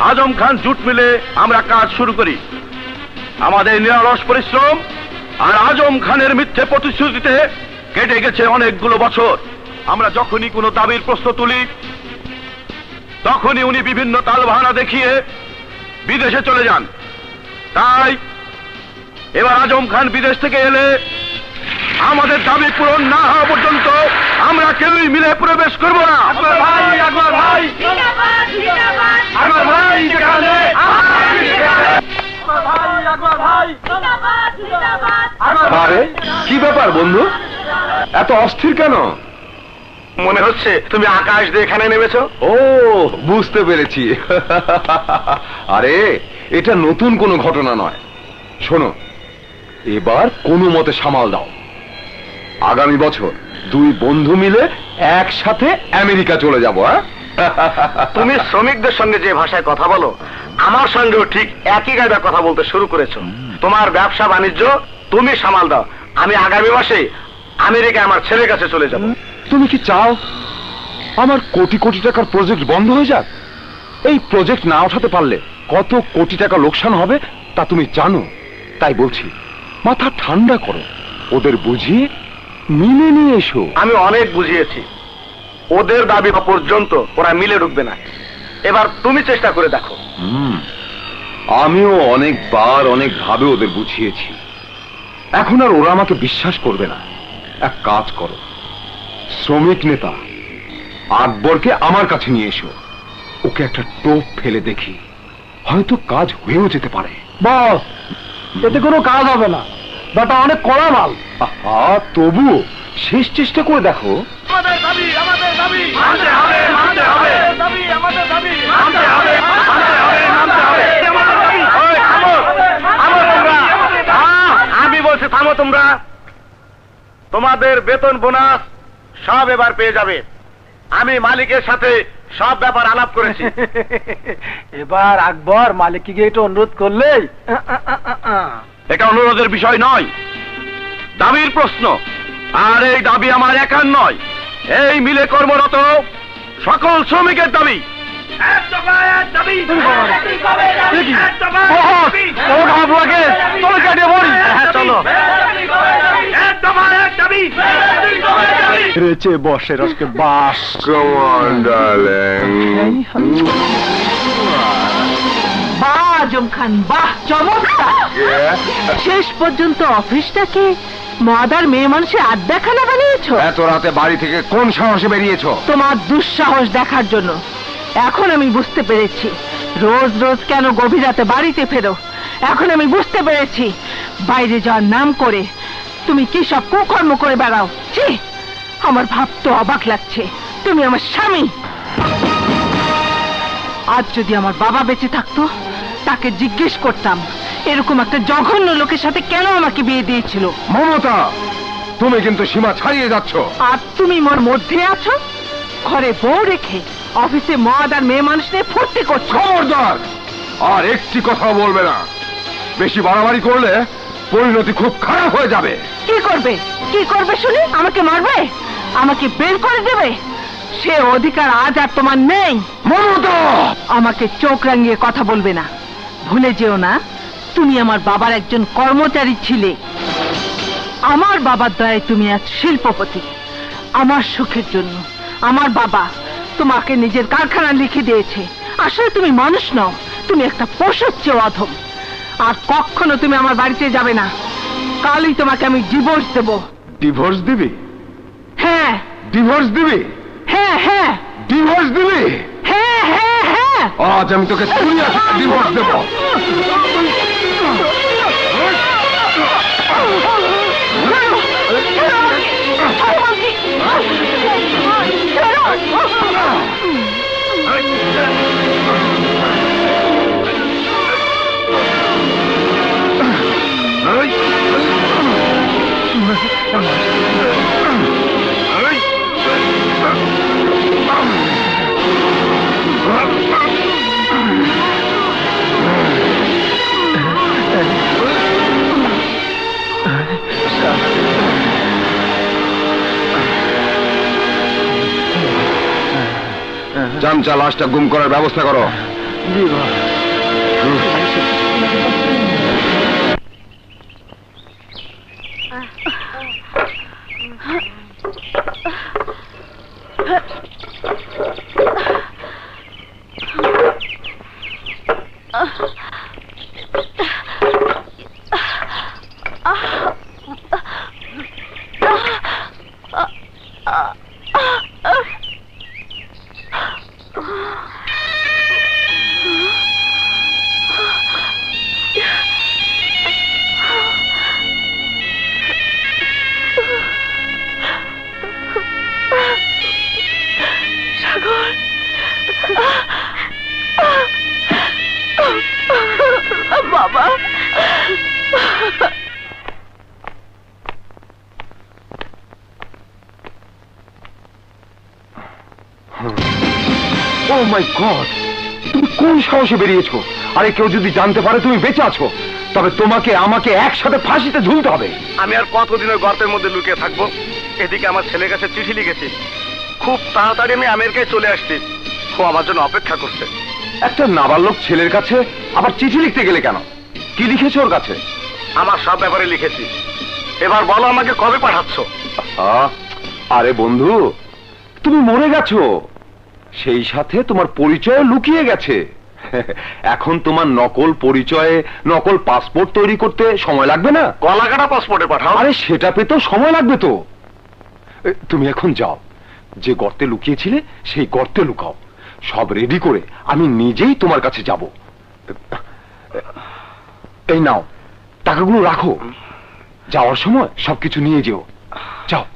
Azam Khan jute মিলে আমরা কাজ শুরু করি। আমাদের নিরলস পরিশ্রম আর আজম খানের মিথ্যে প্রতিশ্রুতিতে কেটে গেছে অনেকগুলো বছর। আমরা যখনই কোনো দাবির প্রশ্ন তুলি তখনই উনি বিভিন্ন তালবাহানা দেখিয়ে বিদেশে চলে যান। তাই এবার আজম খান বিদেশ থেকে এলে আমাদের দাবি পূরণ না হওয়া পর্যন্ত আমরা কেউই মিলে প্রবেশ করব না। আরে কি ব্যাপার বন্ধু, এত অস্থির কেন? মনে হচ্ছে তুমি আকাশ দিয়ে এখানে নেমেছো। ও, বুঝতে পেরেছি। আরে এটা নতুন কোনো ঘটনা নয়। শোনো, এবার কোনো মতে সামাল দাও। আগামী বছর দুই বন্ধু মিলে একসাথে আমেরিকা চলে যাবো। তুমি শ্রমিকদের সঙ্গে যে ভাষায় কথা বলো, আমার সঙ্গেও ঠিক একই কায়দায় কথা বলতে শুরু করেছো। তোমার ব্যবসা বাণিজ্য তুমি সামাল দাও। আমি আগামী মাসে আমেরিকায় আমার ছেলের কাছে চলে যাব। তুমি কি চাও আমার কোটি কোটি টাকার প্রজেক্ট বন্ধ হয়ে যাক? এই প্রজেক্ট না ওঠাতে পারলে কত কোটি টাকা লোকসান হবে তা তুমি জানো। তাই বলছি, মাথা ঠান্ডা করো, ওদের বুঝিয়ে মিলে নিয়ে এসো। আমি অনেক বুঝিয়েছি, ওদের দাবি পর্যন্ত ওরা মিলে ঢুকবে না। এবার তুমি চেষ্টা করে দেখো। আমিও অনেকবার অনেকভাবে ওদের বুঝিয়েছি, এখন আর ওরা আমাকে বিশ্বাস করবে না। এক কাজ করো, শ্রমিক নেতা আকবরকে আমার কাছে নিয়ে এসো। ওকে একটা টোপ ফেলে দেখি, হয়তো কাজ হয়েও যেতে পারে। বস, এতে কোনো কাজ হবে না, বাটা অনেক কড়া মাল। আহা, তবু শেষ চেষ্টা করে দেখো। আমাদের দাবি, আমাদের দাবি মানতে হবে, মানতে হবে। দাবি, আমাদের দাবি মানতে হবে, মানতে হবে, মানতে হবে। আমাদের দাবি। ওই থামো, থামো তোমরা। আমি বলছি থামো তোমরা। তোমাদের বেতন বোনাস সব এবার পেয়ে যাবে। আমি মালিকের সাথে সব ব্যাপার আলাপ করেছি। এবার আকবর মালিককে গিয়ে একটু অনুরোধ করলেই। এটা অনুরোধের বিষয় নয়, দাবির প্রশ্ন। আর এই দাবি আমার একার নয়, এই মিলে কর্মরত সকল শ্রমিকের দাবি। রেচে বসের আজকে বাস। বাহ আজম খান, বাহ, চমৎকার। শেষ পর্যন্ত অফিসটাকে মদার মেয়ে মানুষের আড্ডাখানা বানিয়েছো। এত রাতে বাড়ি থেকে কোন সাহসে বেরিয়েছো? তোমার দুঃসাহস দেখার জন্য। এখন আমি বুঝতে পেরেছি রোজ রোজ কেন গভীর রাতে বাড়িতে ফেরো। এখন আমি বুঝতে পেরেছি বাইরে যাওয়ার নাম করে তুমি কি সব কুকর্ম করে বেড়াও। ছি, আমার ভাবতে অবাক লাগছে। তুমি আমার স্বামী। আজ যদি আমার বাবা বেঁচে থাকতো তাকে জিজ্ঞেস করতাম এরকম একটা জঘন্য লোকের সাথে কেন আমাকে বিয়ে দিয়েছিল। মমতা, তুমি কিন্তু সীমা ছাড়িয়ে যাচ্ছ। আর তুমি মোর মধ্যে আছো, ঘরে বউ রেখে অফিসে মদ আর মেয়ে মানুষ নিয়ে ফুর্তি করছো। খবরদার, আর একটি কথা বলবে না। বেশি বাড়াবাড়ি করলে পরিণতি খুব খারাপ হয়ে যাবে। কি করবে, কি করবে শুনি? আমাকে মারবে, আমাকে বের করে দেবে? সে অধিকার আজ আর তোমার নেই। মমতা, আমাকে চোখ রাঙিয়ে কথা বলবে না। ভুলে যেও না তুমি আমার বাবার একজন কর্মচারী ছিলে। আমার বাবার দয়ায় তুমি আজ শিল্পপতি। আমার সুখের জন্য আমার বাবা তোমাকে নিজের কারখানা লিখে দিয়েছে। আসলে তুমি মানুষ নও, তুমি একটা পশুর চেয়ে অধম। আর কখনো তুমি আমার বাড়িতে যাবে না। কালই তোমাকে আমি ডিভোর্স দেব। ডিভোর্স দিবি? হ্যাঁ ডিভোর্স দিবি? হ্যাঁ হ্যাঁ ডিভোর্স দিবি? হ্যাঁ হ্যাঁ হ্যাঁ। আজ আমি তোকে দুনিয়া থেকে ডিভোর্স দেব। চামচা লাশটা গুম করার ব্যবস্থা করো। জি বাবা। বাবা, ও মাই গড, তুমি কোন সাহসে বেরিয়েছো? আরে কেউ যদি জানতে পারে তুমি বেঁচে আছো, তবে তোমাকে আমাকে একসাথে ফাঁসিতে ঝুলতে হবে। আমি আর কতদিন ওই গর্তের মধ্যে লুকিয়ে থাকবো? এদিকে আমার ছেলের কাছে চিঠি লিখেছি, খুব তাড়াতাড়ি আমি আমেরিকায় চলে আসছি। ও আমার জন্য অপেক্ষা করছে। একটা নাবালক ছেলের কাছে আবার চিঠি লিখতে গেলে কেন? কি লিখেছো ওর কাছে? আমার সব ব্যাপারে লিখেছি। এবার বলো আমাকে কবে পাঠাচ্ছ? আরে বন্ধু, তুমি মরে গেছো, সেই সাথে তোমার পরিচয় লুকিয়ে গেছে। এখন তোমার নকল পরিচয়ে নকল পাসপোর্ট তৈরি করতে সময় লাগবে না? গলাকাটা পাসপোর্টে পাঠাও। আরে সেটা পেতেও সময় লাগবে তো। তুমি এখন যাও, যে গর্তে লুকিয়েছিলে সেই গর্তে লুকাও। সব রেডি করে আমি নিজেই তোমার কাছে যাব। এই নাও, টাকাগুলো রাখো, যাওয়ার সময় সবকিছু নিয়ে যেও। যাও।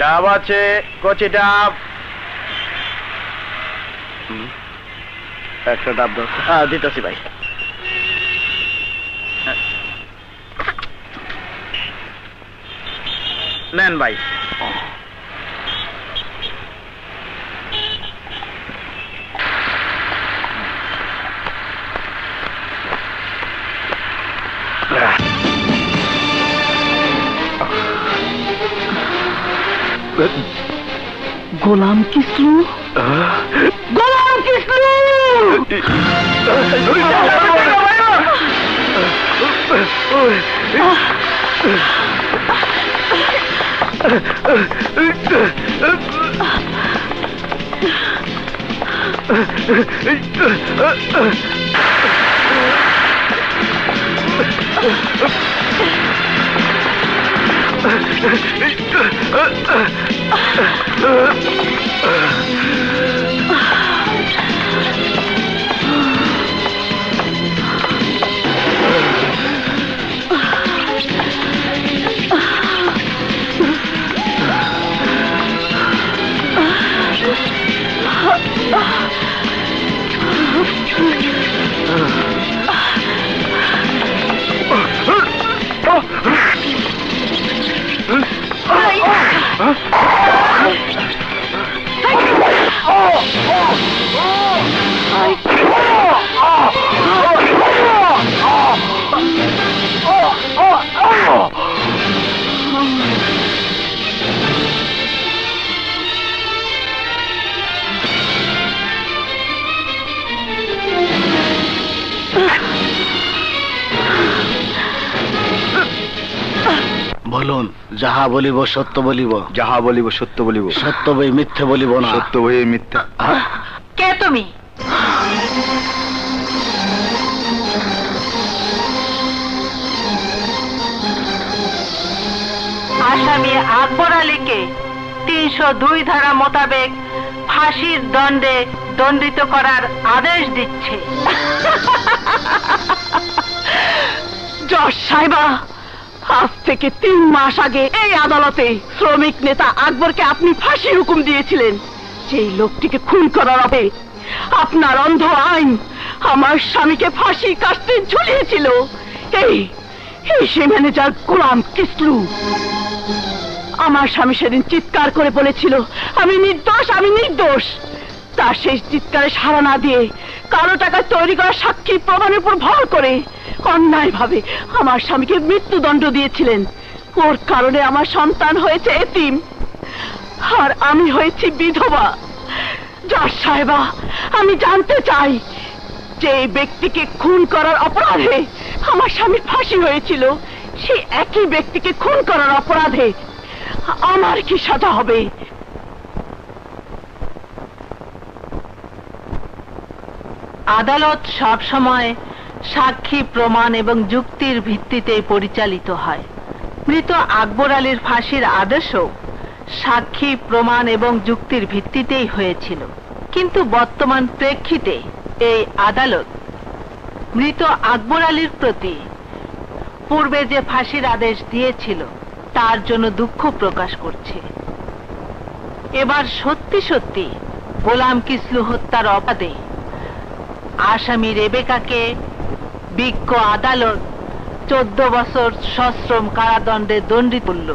ডাব আছে, কচি ডাব। একটা ডাব দাও। হ্যাঁ দিতেছি ভাই। নেন ভাই। গোলাম কিসলু, গোলাম কিসলু! বলুন, যাহা বলিব সত্য বলিব। যাহা বলিব সত্য বলিব। সত্য বই মিথ্যে বলিব না। সত্য বই মিথ্যা। কে তুমি? আসামি আকবর আলীকে 302 ধারা মোতাবেক ফাঁসির দণ্ডে দণ্ডিত করার আদেশ দিচ্ছে। জজ সাহেবা, আজ থেকে 3 মাস আগে এই আদালতে শ্রমিক নেতা আকবরকে আপনি ফাঁসি হুকুম দিয়েছিলেন। যেই লোকটিকে খুন করার হবে আপনার অন্ধ আইন আমার স্বামীকে ফাঁসি কাস্তে ঝুলিয়েছিল। এই সেই ম্যানেজার গোলাম কিসলু। আমার স্বামী সেদিন চিৎকার করে বলেছিল আমি নির্দোষ, আমি নির্দোষ। তার শেষ চিৎকারে সাড়া না দিয়ে কালো টাকায় তৈরি করা সাক্ষী প্রমাণের উপর ভর করে অন্যায়ভাবে আমার স্বামীকে মৃত্যুদণ্ড দিয়েছিলেন। ওর কারণে আমার সন্তান হয়েছে এতিম, আর আমি হয়েছি বিধবা। জজ সাহেবা, আমি জানতে চাই যে ব্যক্তিকে খুন করার অপরাধে আমার স্বামীর ফাঁসি হয়েছিল, সেই একই ব্যক্তিকে খুন করার অপরাধে আমার কি সাজা হবে? আদালত সব সময় সাক্ষী প্রমাণ এবং যুক্তির ভিত্তিতে পরিচালিত হয়। মৃত আকবর আলীর ফাঁসির আদেশও সাক্ষী প্রমাণ এবং যুক্তির ভিত্তিতেই হয়েছিল, কিন্তু বর্তমান প্রেক্ষিতে এই আদালত মৃত আকবর আলীর প্রতি পূর্বে যে ফাঁসির আদেশ দিয়েছিল তার জন্য দুঃখ প্রকাশ করছে। এবার সত্যি সত্যি গোলাম কিসলু হত্যার অপরাধে আসামি রেবেকাকে বিজ্ঞ আদালত 14 বছর সশ্রম কারাদণ্ডে দণ্ডিত করল।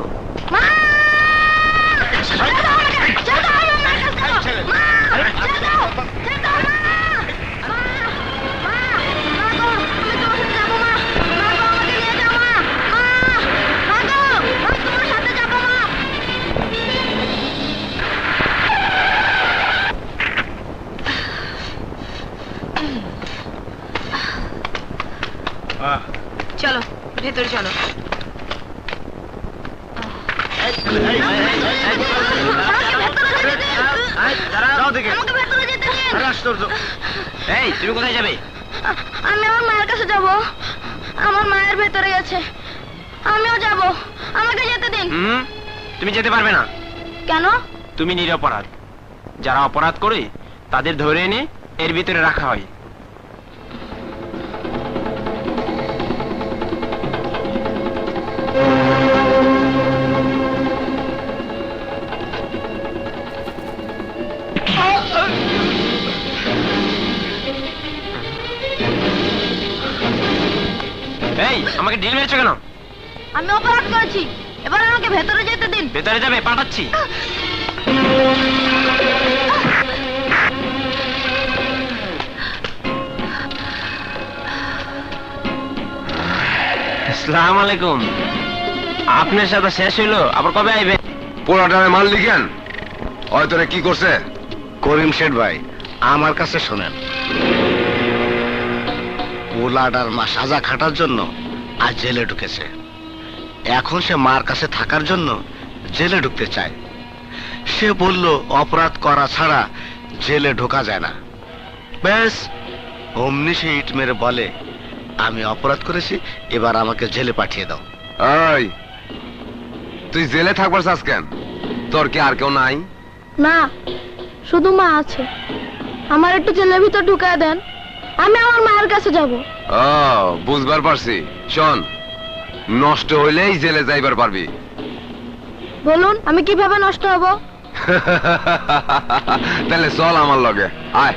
চলো ভেতরে চলো। এই তুমি কোথায় যাবে? আমি আমার মায়ের কাছে যাব। আমার মায়ের ভেতরে গেছে, আমিও যাব। আমাকে যেতে দিন। তুমি যেতে পারবে না। কেন? তুমি নিরপরাধ। যারা অপরাধ করে তাদের ধরে এনে এর ভিতরে রাখা হয়। এই আমাকে ঢিল মেরেছো কেন? আমি অপরাধ করেছি, এবার আমাকে ভেতরে যেতে দিন। ভেতরে যাবে? পাঠাচ্ছি। আসসালামু আলাইকুম। আপনার সাথে শেষ হইলো, আবার কবে আইবে? পোলাটারে মারলি কেন? হয়তো রে কি করছে? করিম শেঠ ভাই, আমার কাছে শোনেন। পোলাডার মা সাজা খাটার জন্য আজ জেলে ঢুকেছে। এখন সে মার কাছে থাকার জন্য জেলে ঢুকতে চায়। সে বলল অপরাধ করা ছাড়া জেলে ঢোকা যায় না। ব্যাস অমনি সে ইট মেরে বলে, আমি অপরাধ করেছি, এবার আমাকে জেলে পাঠিয়ে দাও। এই তুই জেলে থাকবার চাস কেন? তোর কি আর কেউ নাই? না, শুধু মা আছে। আমার একটু জেলের ভিতর ঢুকায় দেন, আমি আমার মায়ের কাছে যাব। ও বুঝবার পারছি। শোন, নষ্ট হইলেই জেলে যাইবার পারবি। বলুন আমি কিভাবে নষ্ট হব? তাহলে চল আমার লগে আয়।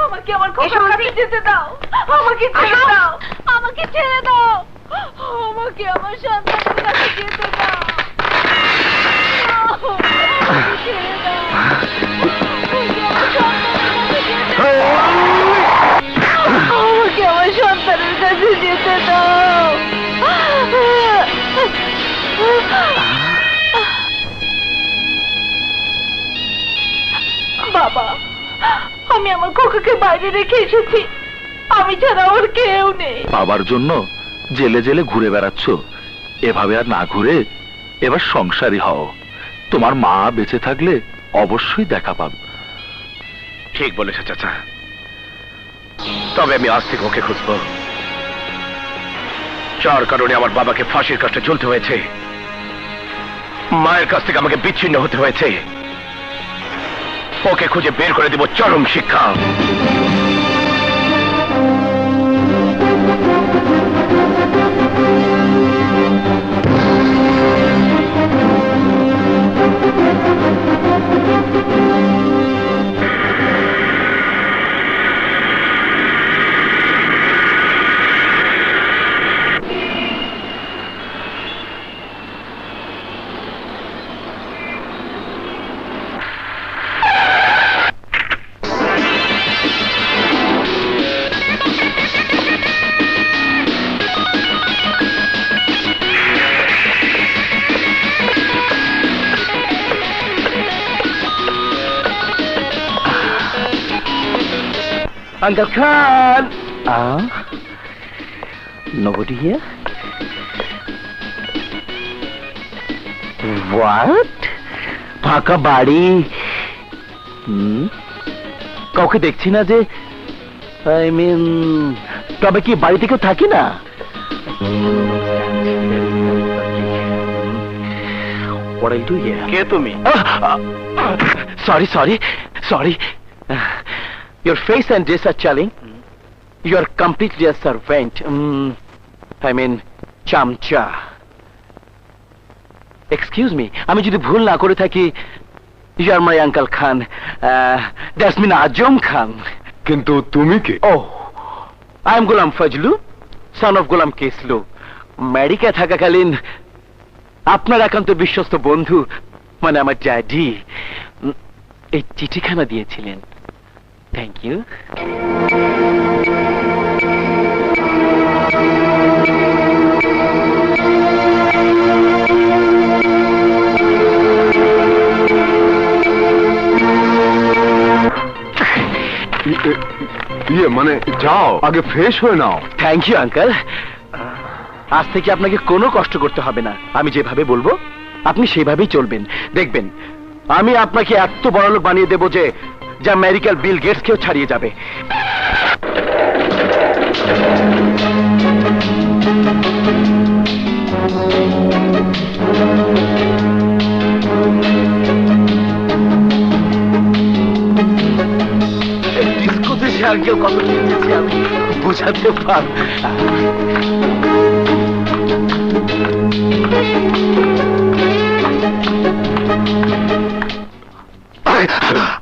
আমাকে আমার খোকার কাছে যেতে দাও, আমাকে ছেড়ে দাও, আমাকে ছেড়ে দাও, আমাকে আমার সন্তানের কাছে যেতে দাও, ছেড়ে দাও, আমাকে আমার সন্তানের কাছে যেতে দাও। বাবা, আমি আমার খোকাকে বাইরে রেখে এসেছি, আমি ছাড়া ওর কেউ নেই। বাবার জন্য জেলে জেলে ঘুরে বেড়াচ্ছ, এভাবে আর না ঘুরে এবার সংসারী হও। তোমার মা বেঁচে থাকলে অবশ্যই দেখা পাবে। ঠিক বলেছে চাচা, তবে আমি আজ থেকে ওকে খুঁজবো। যার কারণে আমার বাবাকে ফাঁসির কাছে ঝুলতে হয়েছে, মায়ের কাছ থেকে আমাকে বিচ্ছিন্ন হতে হয়েছে, ওকে খুঁজে বের করে দেব চরম শিক্ষা। Uncle Khan! Nobody here? What? ফাঁকা বাড়ি? কাউকে দেখছি না যে, I mean, তবে কি বাড়িতে কেউ থাকি না? What I'll do here? কে তুমি? Sorry. Your face and dress are chilling. You are completely a servant. I mean, chamcha. Excuse me, আমি যদি ভুল না করে থাকি, you are my Uncle Khan. That's mean Ajam Khan. কিন্তু তুমি কে? Oh, I am Ghulam Fajlu, son of Ghulam Keslu. America থাকাকালীন আপনার একান্ত বিশ্বস্ত বন্ধু, মানে আমার ড্যাডি, এই চিঠিখানা দিয়েছিলেন। Thank you. মানে যাও, আগে ফ্রেশ হয়ে নাও। Thank you uncle. আজ থেকে আপনাকে কোনো কষ্ট করতে হবে না, আমি যেভাবে বলবো আপনি সেভাবেই চলবেন। দেখবেন আমি আপনাকে এত বড়লোক বানিয়ে দেবো যে যা আমেরিকার বিল গেটসকেও ছাড়িয়ে যাবে। ডিস্কোতে সে আঙ্কেল কত খেয়েছে আমি বোঝাতে পারব।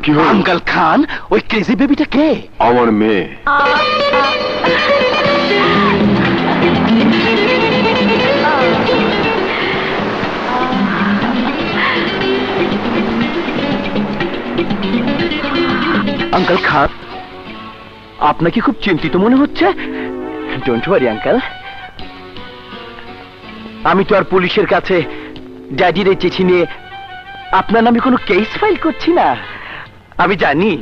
কি হলো? আঙ্কেল খান, ওই ক্রেজি বেবিটা কে? আমার মেয়ে। আঙ্কেল খান, আপনাকে খুব চিন্তিত মনে হচ্ছে। ডোন্ট ওয়ারি আঙ্কেল, আমি তো আর পুলিশের কাছে ড্যাডির এই চিঠি নিয়ে আপনার নামে কোনো কেস ফাইল করছি না। আমি জানি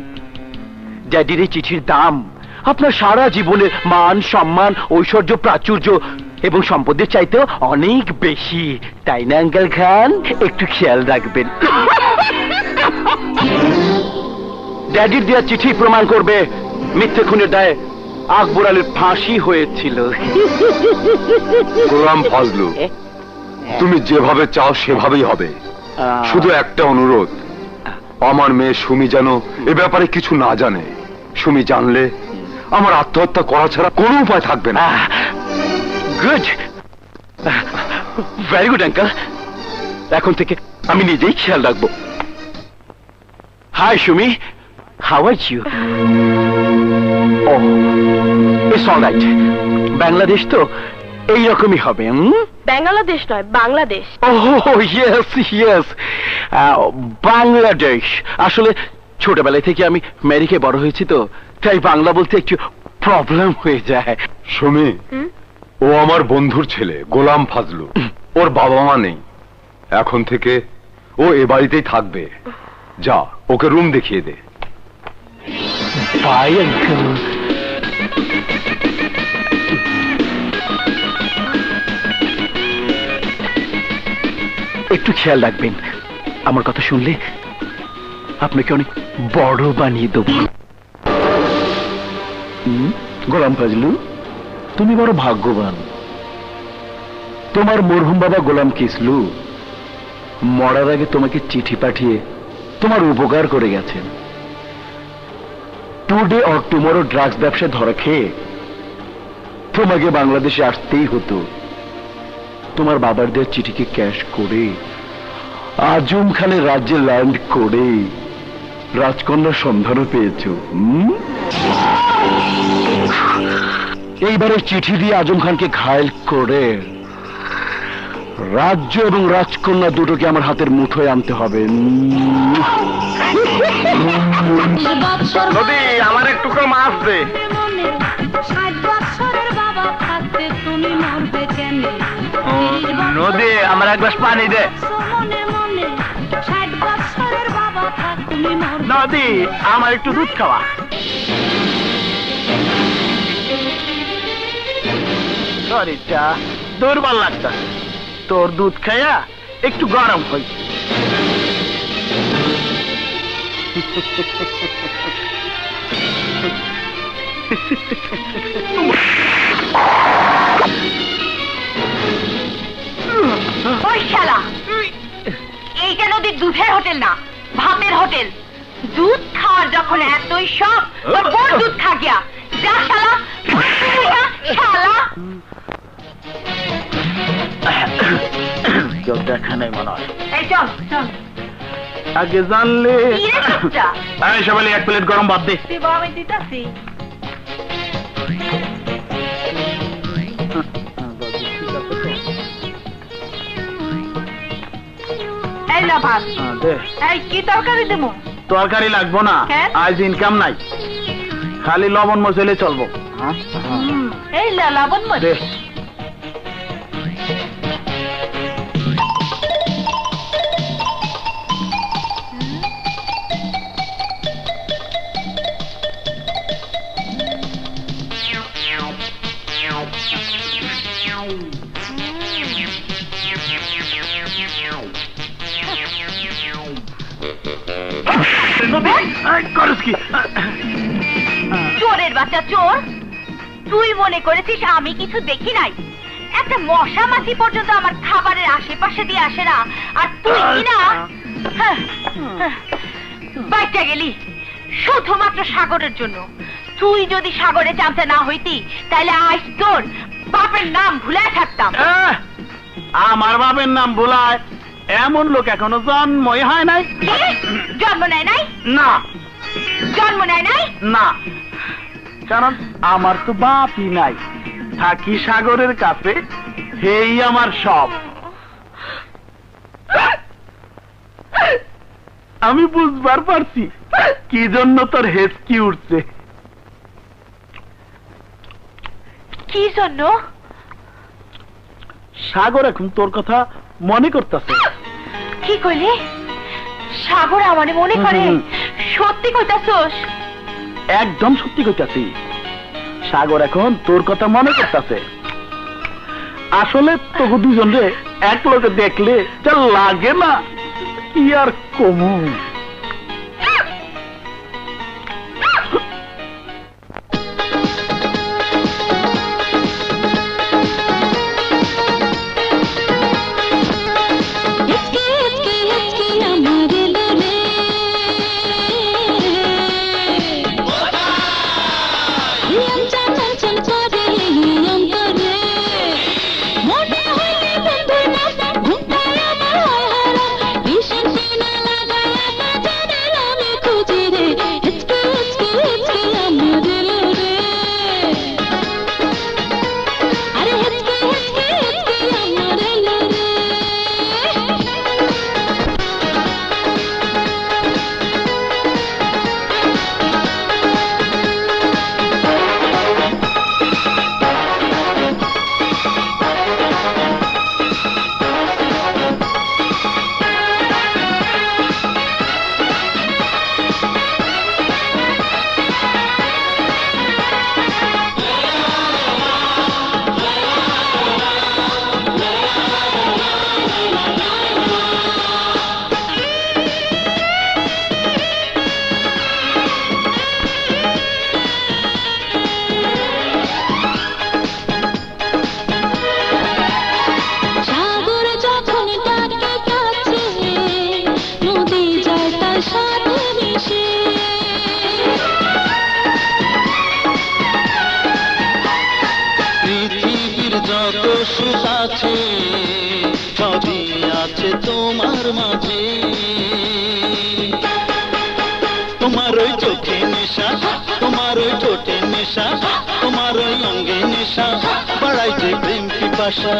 ড্যাডির এই চিঠির দাম আপনার সারা জীবনের মান সম্মান ঐশ্বর্য প্রাচুর্য এবং সম্পদের চাইতেও অনেক বেশি, তাই না আঙ্কেল খান? একটু খেয়াল রাখবেন। ড্যাডির দেওয়া চিঠি প্রমাণ করবে মিথ্যে খুনের দায়ে আকবর আলীর ফাঁসি হয়েছিল। গোলাম ফজলু, তুমি যেভাবে চাও সেভাবেই হবে। শুধু একটা অনুরোধ, আমার মেয়ে সুমি যেন এ ব্যাপারে কিছু না জানে। সুমি জানলে আমার আত্মহত্যা করা ছাড়া কোনো উপায় থাকবে না। Good, very good uncle. এখন থেকে আমি নিজেই খেয়াল রাখবো। Hi Sumi, how are you? Oh, it's alright. Bangladesh তো এইরকমই হবে। বাংলাদেশ নয়, Bangladesh. Oh, yes, yes. Bangladesh. আসলে ছোটবেলায় থেকে আমি আমেরিকায় বড় হয়েছি তো, তাই বাংলা বলতে একটু প্রবলেম হয়ে যায়। সুমি, ও আমার বন্ধুর ছেলে গোলাম ফজলু। ওর বাবা মা নেই, এখন থেকে ও এ বাড়িতেই থাকবে। যা, ওকে রুম দেখিয়ে দে। Bye uncle. একটু খেয়াল রাখবেন, আমার কথা শুনলে আপনাকে অনেক বড় বানিয়ে দেব। গোলাম ফজলু, তুমি বড় ভাগ্যবান। তোমার মরহুম বাবা গোলাম কিসলু মরার আগে তোমাকে চিঠি পাঠিয়ে তোমার উপকার করে গেছেন। টুডে অর টুমরো ড্রাগস ব্যবসায় ধরা খেয়ে তোমাকে বাংলাদেশে আসতেই হতো। তোমার বাবার দেওয়ার চিঠিকে ক্যাশ করে আজম খানের রাজ্যে ল্যান্ড করে রাজকন্যার সন্ধানও পেয়েছ। এইবারের চিঠি দিয়ে আজম খানকে ঘায়েল করে রাজ্য এবং রাজকন্যা দুটোকে আমার হাতের মুঠোয় আনতে হবে। নদী, আমার একটু করে মাছ দে। 60 বছরের বাবা থাকতে তুমি মরবে কেন? নদী, আমার এক গ্লাস পানি দে। মনে মনে 60 বছরের বাবা থাক তুমি মরবে। নদী, আমার একটু দুধ খাওয়া। শরীরটা দুর্বল লাগতেছে, তোর দুধ খাইয়া একটু গরম হয়েছে। ওই শালা, এইটা নদীর দুধের হোটেল না, ভাতের হোটেল। দুধ খাওয়ার যখন এতই শখ, তোর বোন দুধ খা গিয়া। যা শালা, শালা। কেউ দেখা নেই মনে হয়। এই চল চল। আগে জানলে। কি রে চুপটা? সবাই এক প্লেট গরম ভাত দে। দিব, আমি দিতাছি। এই না ভাত। এই কি তরকারি দেবো? তরকারি লাগবো না, কেন? আজ ইনকাম নাই, খালি লবণ মশলে চলবো। এই লবণ মরিচ। দে। চোরের বাচ্চা চোর, তুই মনে করেছিস আমি কিছু দেখি নাই? একটা মশা মাছি পর্যন্ত আমার খাবারের আশেপাশে দিয়ে আসে না, আর তুই কিনা বাইটা গেলি শুধুমাত্র সাগরের জন্য। তুই যদি সাগরে জানতে না হইতি, তাহলে আজ তোর বাপের নাম ভুলে থাকতাম। আমার বাপের নাম ভুলায় এমন লোক এখনো জন্মই হয় নাই। জন্ম নেয় নাই? না, জন্ম নেয় নাই? না, কারণ আমার তো বাপই নাই, থাকি সাগরের কাছে, হেই আমার সব। আমি বুঝবার পারছি কি জন্য তোর হেঁচকি উঠছে। কি জন্য? সাগর এখন তোর কথা মনে করতেছে। কি কইলি? সাগর আমারে মনে করে? সত্যি কইতাছস? একদম সত্যি কইতাছি, সাগর এখন তোর কথা মনে করতেছে। আসলে তোকে দুজন রে এক লোকে দেখলে যা লাগে না কি আর কমু। হিচকি হিচকি হিচকি আমার এলো রে চঞ্চল চঞ্চল করে অন্তরে মনে হইলে বন্ধুর নাম ঘুমটায় আমার হয় হারাম ভীষণ সিনা লাগায় না জানে আমি খুঁজি রে হিচকি হিচকি হিচকি আমার এলো রে আরে হিচকি হিচকি হিচকি আমার এলো রে সাগর যখন ডাকে কাছে নদী যায় তার সাথে মিশে পৃথিবীর যত সুখ আছে সবই আছে তোমার মাঝে তোমার ওই চোখে নেশা তোমার ওই ঠোঁটে নেশা তোমার ওই অঙ্গে নেশা বাড়াই যে প্রেম পিপাসা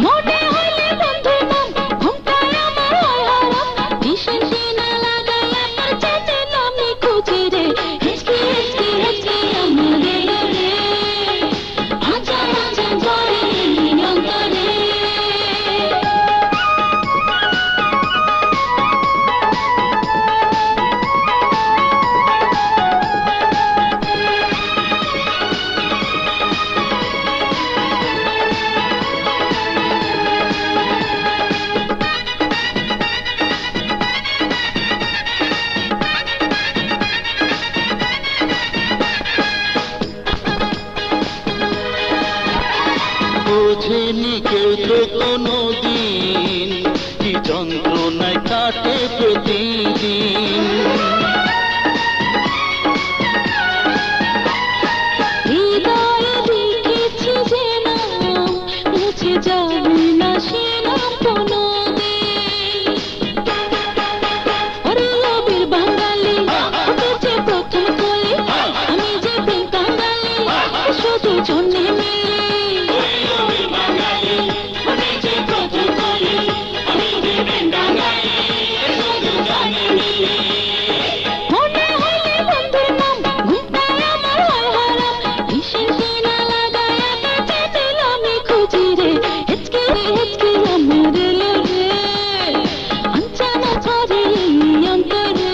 মনে হইলে বন্ধুর নাম ঘুমটায় আমার হয় হারাম ভীষণ সিনা লাগায় আমার চেঁচেল আমি খুঁজি রে হিচকি হিচকি হিচকি আমার এলো রে আঁচা আঁচা করে অন্তরে বোঝেনি কেউ তো কোনো দিন কি যন্ত্রণায় কাটে প্রতিদিন হৃদয়ে লিখেছি যে নাম মুছে যাবে না সে নাম কোনোদিন ওরে লবির বাঙালি উঠেছে প্রথম কলি আমি যে প্রেম কাঙালি শুধু জন্যে মিলি মনে হইলে বন্ধুর নাম ঘুমটায় আমার হয় হারাম ভীষণ সিনা লাগায় আমার চেঁচেল আমি খুঁজি রে হিচকি হিচকি আমার এলো রে আঞ্চানা ছড়ে অন্তরে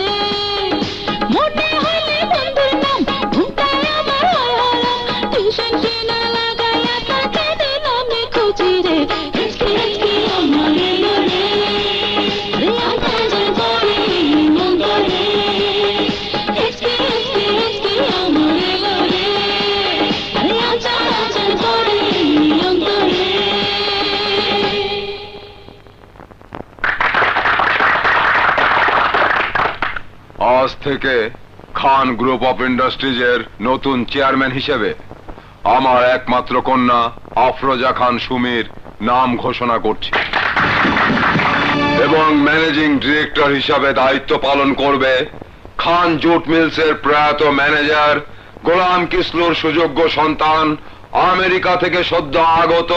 মনে হইলে বন্ধুর নাম ঘুমটায় আমার হয় হারাম ভীষণ সিনা লাগায় আমার চেঁচেল আমি খুঁজি রে হিচকি হিচকি আমার এলো রে রে আঞ্চানা ছড়ে অন্তরে হিচকি হিচকি হিচকি আমার এলো রে আরে আঁচা আঁচা করে অন্তরে আজ থেকে খান গ্রুপ অফ ইন্ডাস্ট্রিজের নতুন চেয়ারম্যান হিসেবে আমার একমাত্র কন্যা আফরোজা খান সুমির নাম ঘোষণা করছি এবং ম্যানেজিং ডিরেক্টর হিসাবে দায়িত্ব পালন করবে খান জুট মিলসের প্রয়াত ম্যানেজার গোলাম কিসলুর সুযোগ্য সন্তান আমেরিকা থেকে সদ্য আগত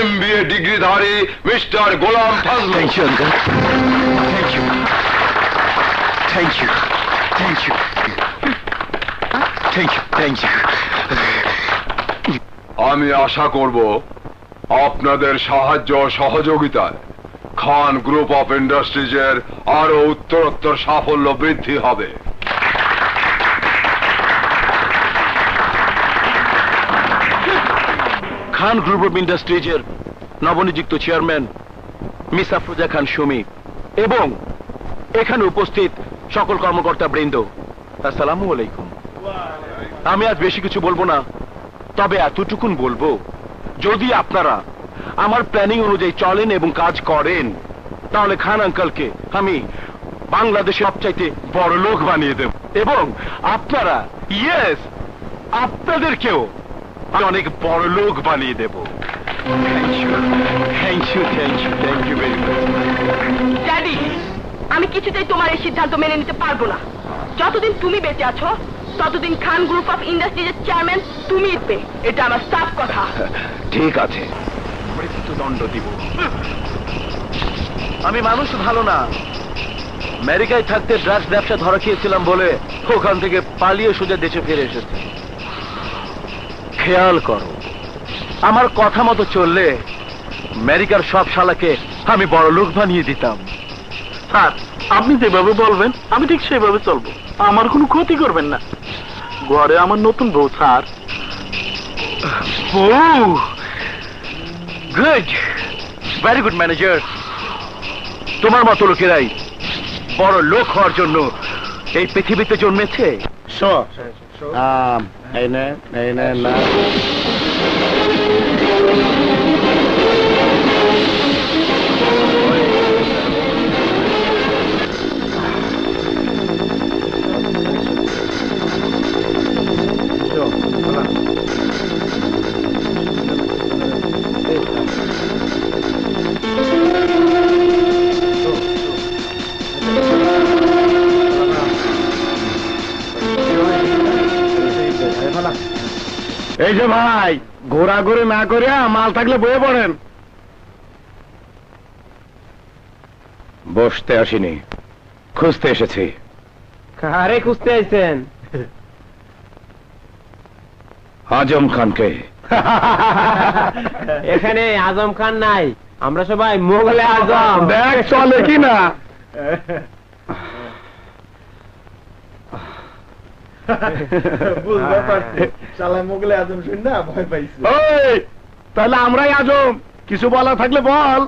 MBA ডিগ্রিধারী mister Golam Fazlu. Thank you. Thank you thank you thank you. আমি আশা করব আপনাদের সাহায্য ও সহযোগিতায় খান গ্রুপ অফ ইন্ডাস্ট্রিজের আরো উত্তরোত্তর সাফল্য বৃদ্ধি হবে। খান গ্রুপ অফ ইন্ডাস্ট্রিজের নবনিযুক্ত চেয়ারম্যান মিস আফরোজা খান সুমি এবং এখানে উপস্থিত সকল কর্মকর্তা বৃন্দ, আসসালামু আলাইকুম। আমি আজ বেশি কিছু বলবো না, তবে এতটুকুন বলবো, যদি আপনারা আমার প্ল্যানিং অনুযায়ী চলেন এবং কাজ করেন, তাহলে খান আঙ্কালকে আমি বাংলাদেশে সবচাইতে বড় লোক বানিয়ে দেব এবং আপনারা, ইয়েস, আপনাদেরকেও আমি অনেক বড় লোক বানিয়ে দেব। Thank you thank you thank you thank you very much. Daddy, আমি কিছুতেই তোমার এই সিদ্ধান্ত মেনে নিতে পারবো না। যতদিন তুমি বেঁচে আছো ততদিন খান গ্রুপ অফ ইন্ডাস্ট্রিজের চেয়ারম্যান তুমি হবে, এটা আমার সাফ কথা। ঠিক আছে, মৃত্যুদণ্ড দিব। আমি মানুষ ভালো না, আমেরিকায় থাকতে ড্রাগস ব্যবসা ধরা খেয়েছিলাম বলে ওখান থেকে পালিয়ে সোজা দেশে ফিরে এসেছি। খেয়াল করো, আমার কথা মতো চললে আমেরিকার সব শালাকে আমি বড় লোক বানিয়ে দিতাম। স্যার, আপনি যেভাবে বলবেন আমি ঠিক সেভাবে চলবো, আমার কোনো ক্ষতি করবেন না। ঘরে আমার নতুন বউ স্যার। বউ? Good, very good manager. তোমার মতো লোকেরাই বড় লোক হওয়ার জন্য এই পৃথিবীতে জন্মেছে। এই যে ভাই, ঘোরাঘুরি না করে মাল থাকলে বয়ে পড়েন। বসতে আসিনি, খুঁজতে এসেছি। কারে খুঁজতে আইছেন? আজম খানকে। এখানে আজম খান নাই, আমরা সবাই মোগলে আজম। দেখ চলে কি না। তাহলে আমরাই আজম, কিছু বলা থাকলে বল।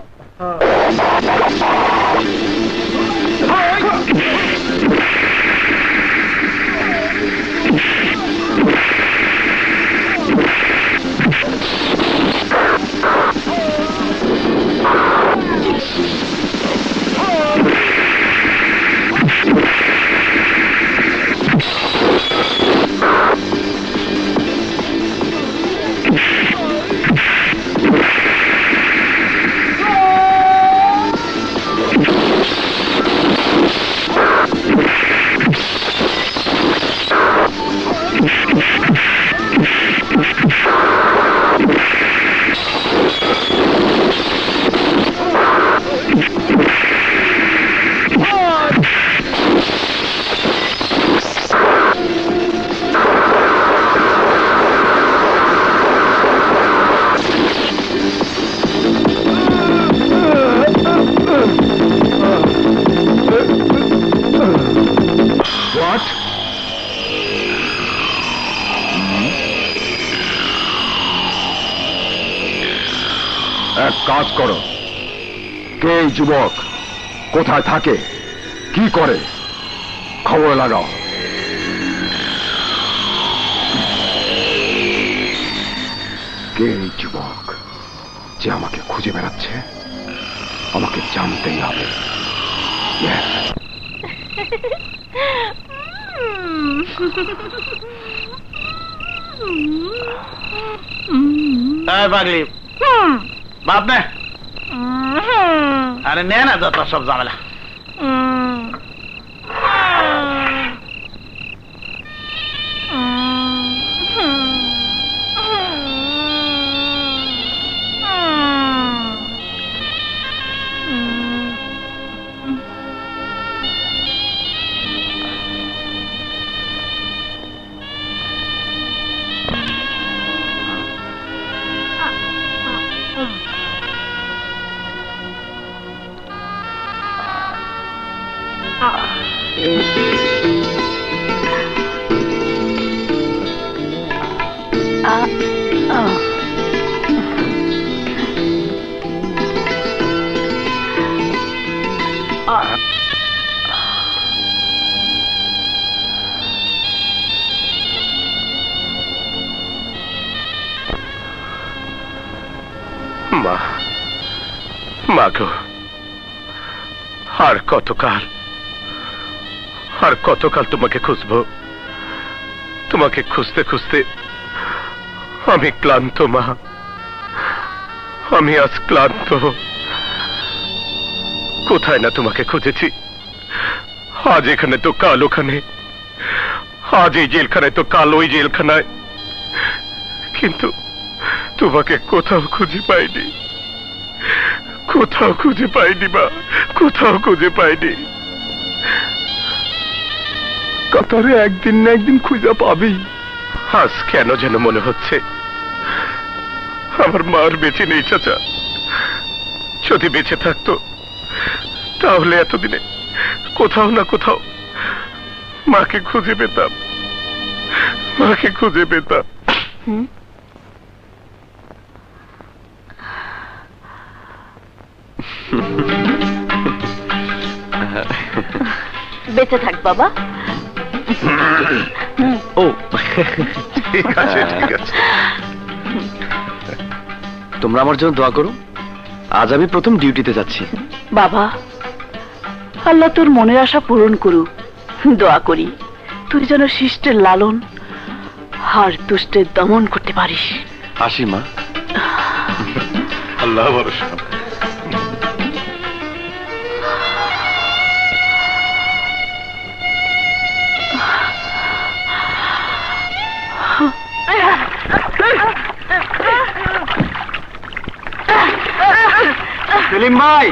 এক কাজ করো, কে এই যুবক, কোথায় থাকে, কি করে, খবর লাগাও। কে এই যুবক যে আমাকে খুঁজে বেড়াচ্ছে, আমাকে জানতেই হবে। Yes. পাগলি বাপ নে, আরে নে না যত সব ঝামেলা। মা, মা গো, আর কতকাল তোমাকে খুঁজবো? তোমাকে খুঁজতে খুঁজতে আমি ক্লান্ত মা, আমি আজ ক্লান্ত। কোথায় না তোমাকে খুঁজেছি, আজ এখানে তো কাল ওখানে, আজ এই জেলখানায় তো কাল ওই জেলখানায়, কিন্তু তোমাকে কোথাও খুঁজে পাইনি, কোথাও খুঁজে পাইনি মা, কোথাও খুঁজে পাইনি। কাতারে একদিন না একদিন খুঁজে পাবি। আজ কেন যেন মনে হচ্ছে আমার মার বেঁচে নেই চাচা। যদি বেঁচে থাকতো তাহলে এতদিনে কোথাও না কোথাও মাকে খুঁজে পেতাম, মাকে খুঁজে পেতাম। বেঁচে থাক বাবা। ও ঠিক আছে, ঠিক আছে। তোমরা আমার জন্য দোয়া করো, আজ আমি প্রথম ডিউটিতে যাচ্ছি। বাবা, আল্লাহ তোর মনের আশা পূরণ করুক, দোয়া করি তুই যেন শিষ্টের লালন আর দুষ্টের দমন করতে পারিস। আসি মা। আল্লাহ ভরসা। সেলিম ভাই,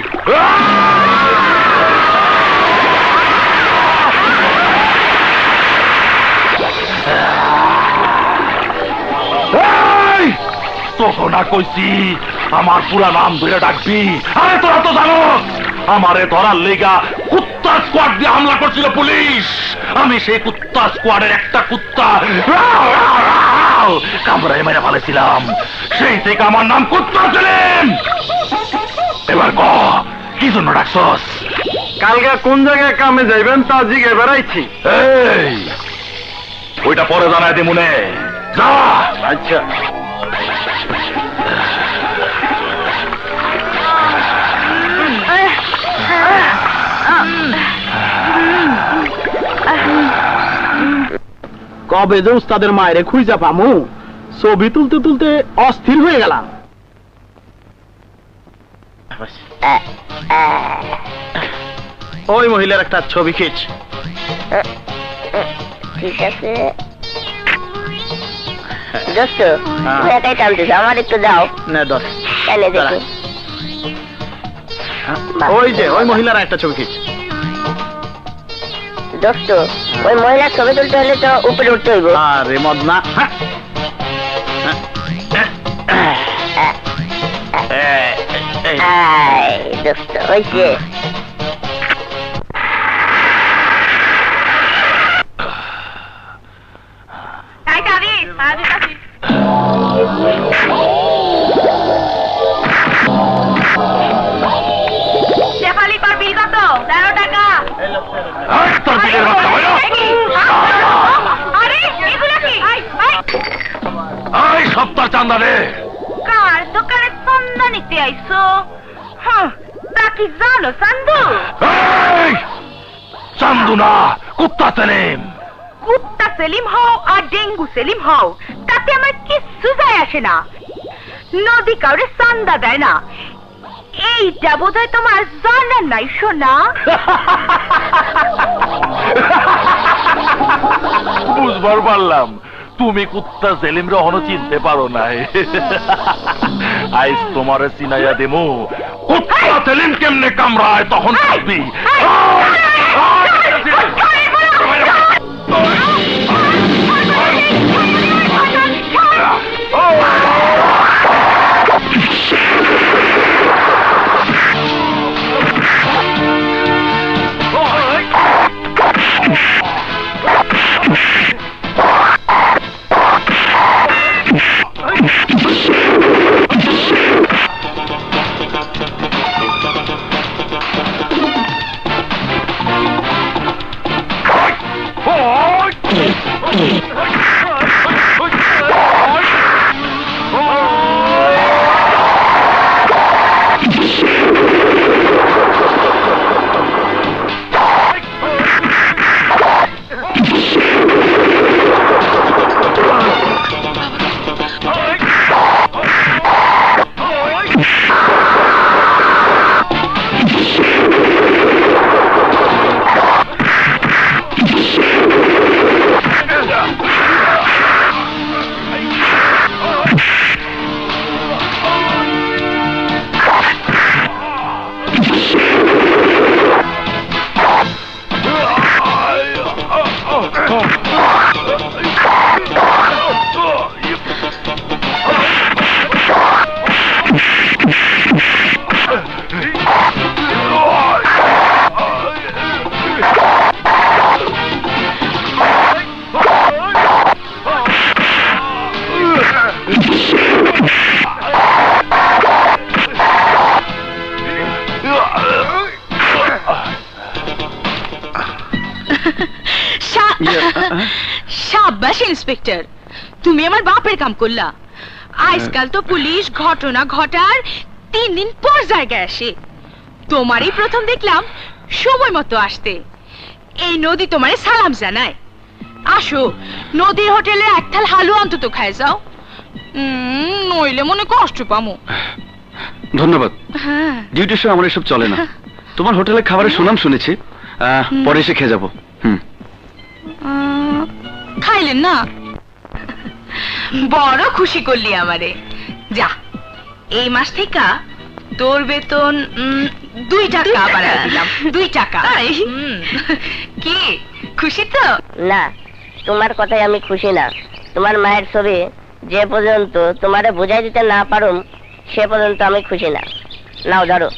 তোকে না কইছি আমার পুরা নাম ধরে ডাকবি? আরে তোরা তো জানো আমারে ধরার লেগা কুত্তা স্কোয়াড দিয়ে হামলা করছিল পুলিশ। আমি সেই কুত্তা স্কোয়াডের একটা কুত্তা কামড়ায় মেরে ফেলেছিলাম, সেই থেকে আমার নাম কুত্তা সেলিম। এবার ক কি জন্য ডাকছস? কালকে কোন জায়গায় কামে যাইবেন তা জিগে বেড়াইছি। এই ওইটা পরে জানাই দি মনে যা। আচ্ছা। কবে যে উস্তাদের মায়েরে খুঁজা পামু, ছবি তুলতে তুলতে অস্থির হয়ে গেলাম। ওই মহিলার একটা ছবি খিচ। ঠিক আছে দোস্ত, তুই একাই টানতেছ, আমার একটু দাও না দোস্ত, তাহলে দেখো। ওই যে ওই মহিলার একটা ছবি খিচ। দোস্ত, ওই মহিলার ছবি তুলতে হলে তো উপরে উঠতে হইব। আরে মদনা, দোস্ত হয়েছে। শেফালি পার বিল কত? 13 টাকা। আরে এগুলো কি? এই সপ্তাহ চান্দা রে। কার দোকানে চান্দা নিতে আইছো? হ্যাঁ, তা কি জানো চান্দু? এই চান্দু না, কুত্তা সেলিম। কুত্তা সেলিম হও আর ডেঙ্গু সেলিম হও, তাতে আমার কিচ্ছু যায় আসে না। নদী কাউরে চান্দা দেয় না, এইটা বোধহয় তোমার জানা নাই শোনা। বুঝবার পারলাম তুমি কুত্তা সেলিম রহনো চিনতে পারো নাই। আইস তোমারে চিনাইয়া দেমু কুত্তা সেলিম কেমনে কামড়ায়, তখন থাকবি। সাব্বাস ইন্সপেক্টর, তুমি আমার বাপের কাম করলা। আজকাল তো পুলিশ ঘটনা ঘটার 3 দিন পর জায়গায় আসে, তোমারই প্রথম দেখলাম সময় মতো আসতে। এই নদী তোমারে সালাম জানায়। আসো, নদীর হোটেলে এক থাল হালুয়া অন্তত খায় যাও, নইলে মনে কষ্ট পামো। ধন্যবাদ। ডিউটির সময় আমার এসব চলে না। তোমার হোটেলে খাবারের সুনাম শুনেছি, পরে এসে খেয়ে যাবো। খাইলেন না? বড় খুশি করলি আমারে। যা, এই মাস থেকে তোর বেতন 2 টাকা বাড়াই দিলাম। 2 টাকা। কি খুশি তো? না, তোমার কথাই আমি খুশি না। তোমার মায়ের ছবি যে পর্যন্ত তোমারে বুঝাই দিতে না পারুম সে পর্যন্ত আমি খুশি না। নাও ধরো।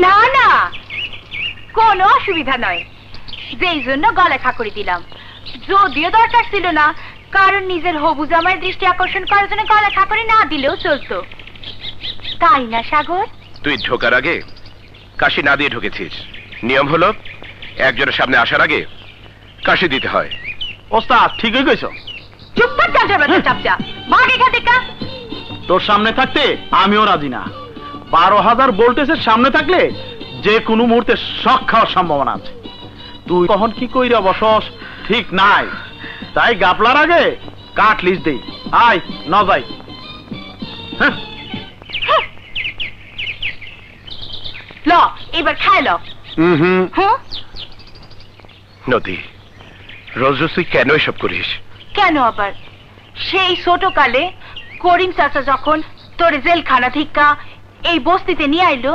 না না, কোনো অসুবিধা নয়। যেই জন্য গলা খাকড়ি দিলাম, যদিও দরকার ছিল না, কারণ নিজের হবু জামাইয়ের দৃষ্টি আকর্ষণ করার জন্য গলা খাকড়ি না দিলেও চলতো, তাই না সাগর? তুই ঢোকার আগে কাশি না দিয়ে ঢুকেছিস। নিয়ম হলো একজনের সামনে আসার আগে কাশি দিতে হয়। ওস্তাদ ঠিকই কইছো। চুপ কর, চাপচা ভাগ এখান থেকে। তোর সামনে থাকতে আমিও রাজি না। 12,000 ভোল্টেজের সামনে থাকলে যে কোনো মুহূর্তে শক খাওয়ার সম্ভাবনা আছে। তুই কখন কি কইরা বসস ঠিক নাই, তাই গাপলার আগে কাট লিস্ট দেই। আয় ন যাই। ল, এবার খায় ল। নদী, রোজ রোজ তুই কেন এসব করিস? কেন আবার? সেই ছোট কালে করিম চাচা যখন তোর জেলখানা থেকে এই বস্তিতে নিয়ে আইলো,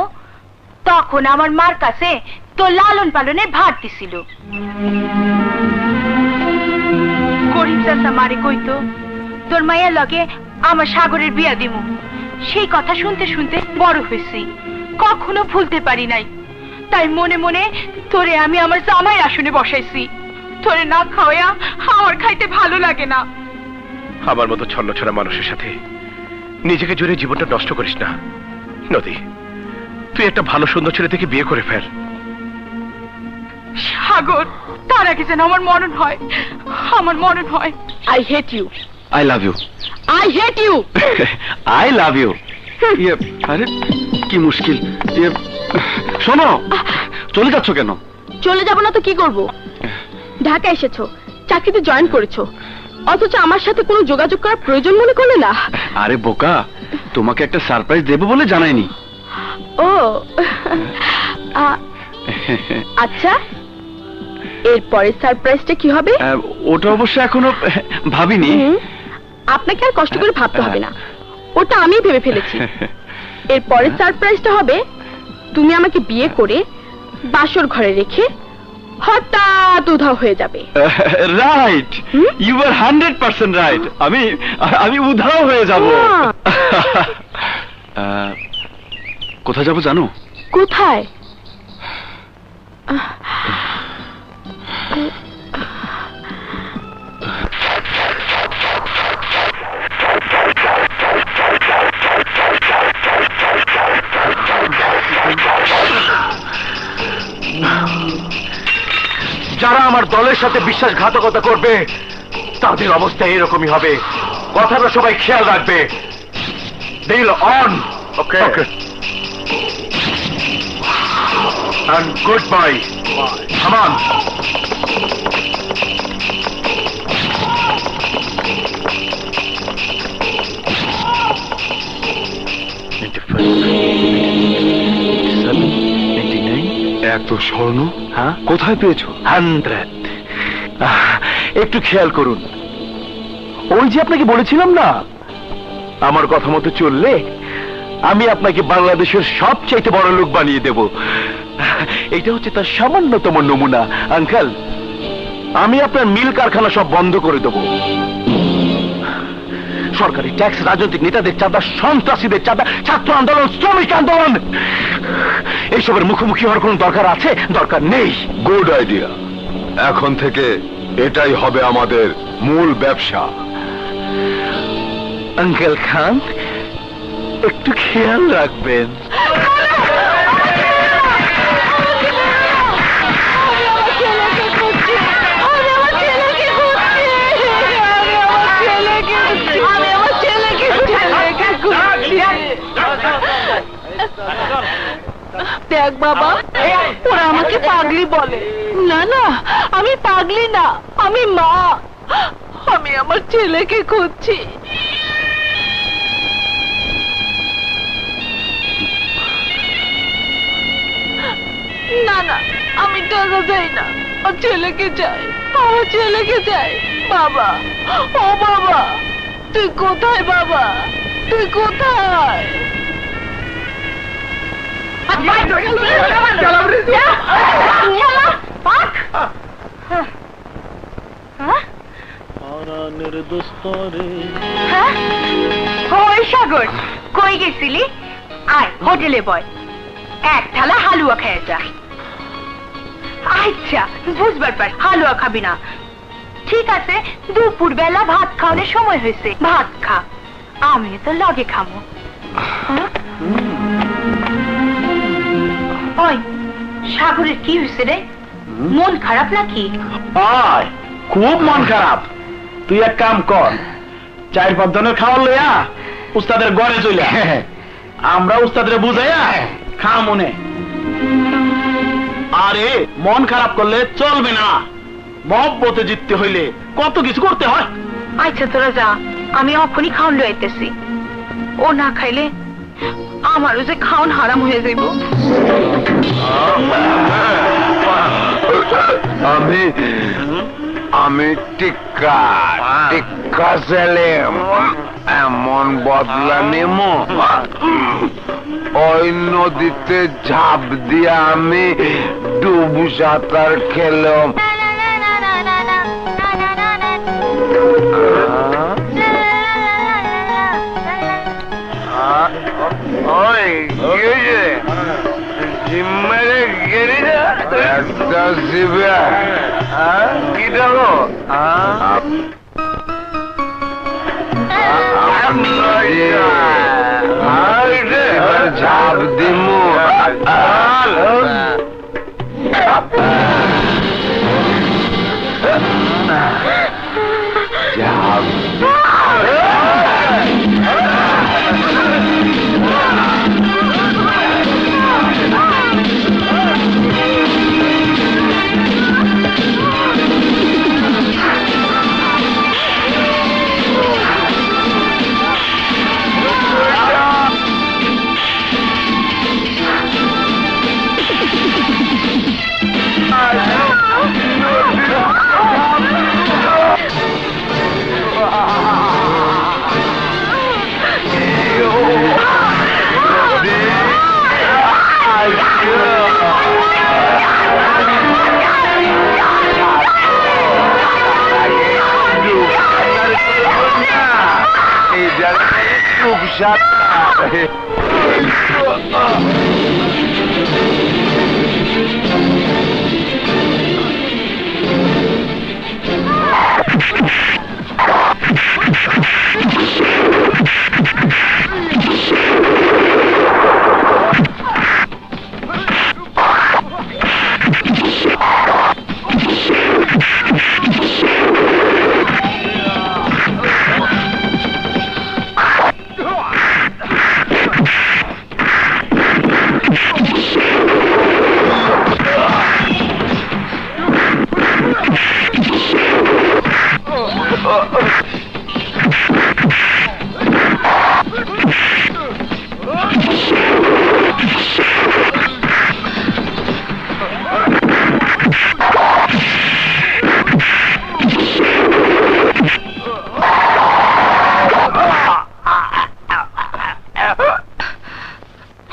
তখন আমার মার কাছে তোর লালন পালনে ভাত দিছিল। করিম চাচা মারে কইতো তোর মায়ের লগে আমার সাগরের বিয়া দিমু। সেই কথা শুনতে শুনতে বড় হয়েছি, কখনো ভুলতে পারি নাই। তাই মনে মনে তোরে আমি আমার জামাইয়ের আসনে বসাইছি। তোরে না খাওয়া আমার খাইতে ভালো লাগে না। আমার মতো ছন্নছাড়া মানুষের সাথে নিজেকে জুড়ে জীবনটা নষ্ট করিস না নদী। তুই একটা ভালো সুন্দর ছেলে থেকে বিয়ে করে ফেল। সাগর, তার আগে যেন আমার মরণ হয়। I hate you. I love you. I hate you. I love you. আরে কি মুশকিল। শোনো, চলে যাচ্ছ কেন? চলে যাব না তো কি করব? ঢাকা এসেছো, চাকরিতে জয়েন করেছো, অথচ আমার সাথে কোনো যোগাযোগ করার প্রয়োজন মনে করলে না? আরে বোকা, তোমাকে একটা সারপ্রাইজ দেব বলে জানাইনি। ও আচ্ছা, এরপরের সারপ্রাইজটা কি হবে? ওটা অবশ্য এখনো ভাবিনি। আপনাকে আর কষ্ট করে ভাবতে হবে না, ওটা আমি ভেবে ফেলেছি। এরপরের সারপ্রাইজটা হবে তুমি আমাকে বিয়ে করে বাসর ঘরে রেখে হঠাৎ উধাও হয়ে যাবে। Right, you are 100% right. আমি উধাও হয়ে যাব। কোথায় যাব জানো? কোথায়? যারা আমার দলের সাথে বিশ্বাসঘাতকতা করবে তাদের অবস্থা এরকমই হবে। কথাটা সবাই খেয়াল রাখবে। Deal on. Okay. And goodbye. Come on. এত স্বর্ণ হ্যাঁ কোথায় পেয়েছো? 100। একটু খেয়াল করুন। ওই যে আপনাকে বলেছিলাম না, আমার কথা মতো চললে আমি আপনাকে বাংলাদেশের সবচাইতে বড় লোক বানিয়ে দেব। এটা হচ্ছে তার সামান্যতম নমুনা। আঙ্কেল, আমি আপনার মিল কারখানা সব বন্ধ করে দেব। সরকারি ট্যাক্স, রাজনৈতিক নেতাদের চাঁদা, সন্ত্রাসীদের চাঁদা, ছাত্র আন্দোলন, শ্রমিক আন্দোলন, এইসবের মুখোমুখি হওয়ার কোন দরকার আছে? দরকার নেই। Good idea. এখন থেকে এটাই হবে আমাদের মূল ব্যবসা। আঙ্কেল খান, একটু খেয়াল রাখবেন। দেখ বাবা, ওরা আমাকে পাগলি বলে। না না, আমি পাগলি না, আমি মা। আমি আমার ছেলেকে খুঁজছি। না না, আমি টাকা চাই না, আমার ছেলেকে চাই, আমার ছেলেকে চাই। বাবা, ও বাবা, তুই কোথায়? বাবা, তুই কোথায়? সাগর, কই গেছিলি? আয় হোটেলে বয়, এক থালা হালুয়া খেয়ে যা। আচ্ছা, বুঝবার পার, হালুয়া খাবি না। ঠিক আছে, দুপুর বেলা ভাত খাওয়ানোর সময় হয়েছে, ভাত খা, আমি তো লগে খাবো। ওই সাগরের কি হয়েছে রে? মন খারাপ নাকি? আয়, খুব মন খারাপ। তুই এক কাম কর, 4-5 জনের খাওয়ার লইয়া উস্তাদের ঘরে চলে আয়। আমরা উস্তাদের বুঝাইয়া খা মনে। আরে মন খারাপ করলে চলবে না, মহব্বতে জিততে হইলে কত কিছু করতে হয়। আচ্ছা তোরা যা, আমি এখনই খাওয়ান লইতেছি। ও না খাইলে আমারও যে খাওয়ান হারাম হয়ে যাইব। আমি টিক্কা ছেলে, এমন বদলা নেব। ওই নদীতে ঝাঁপ দিয়ে আমি ডুবু সাঁতার খেলাম। একটা জিবে কি দেখো ঝাঁপ দিমু। ঝাঁপ খুব সাবধানে।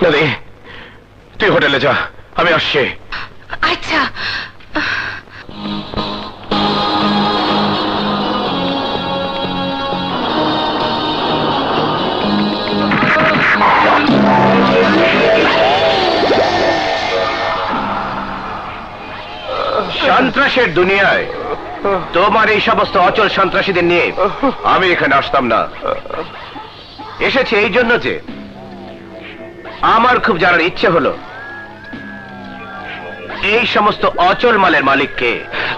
নদী, তুই হোটেলে যা, আমি আসছি। আচ্ছা। সন্ত্রাসের দুনিয়ায় তোমার এই সমস্ত অচল সন্ত্রাসীদের নিয়ে আমি এখানে আসতাম না। এসেছি এই জন্য যে আমার খুব জানার ইচ্ছে হলো এই সমস্ত অচল মালের মালিককে।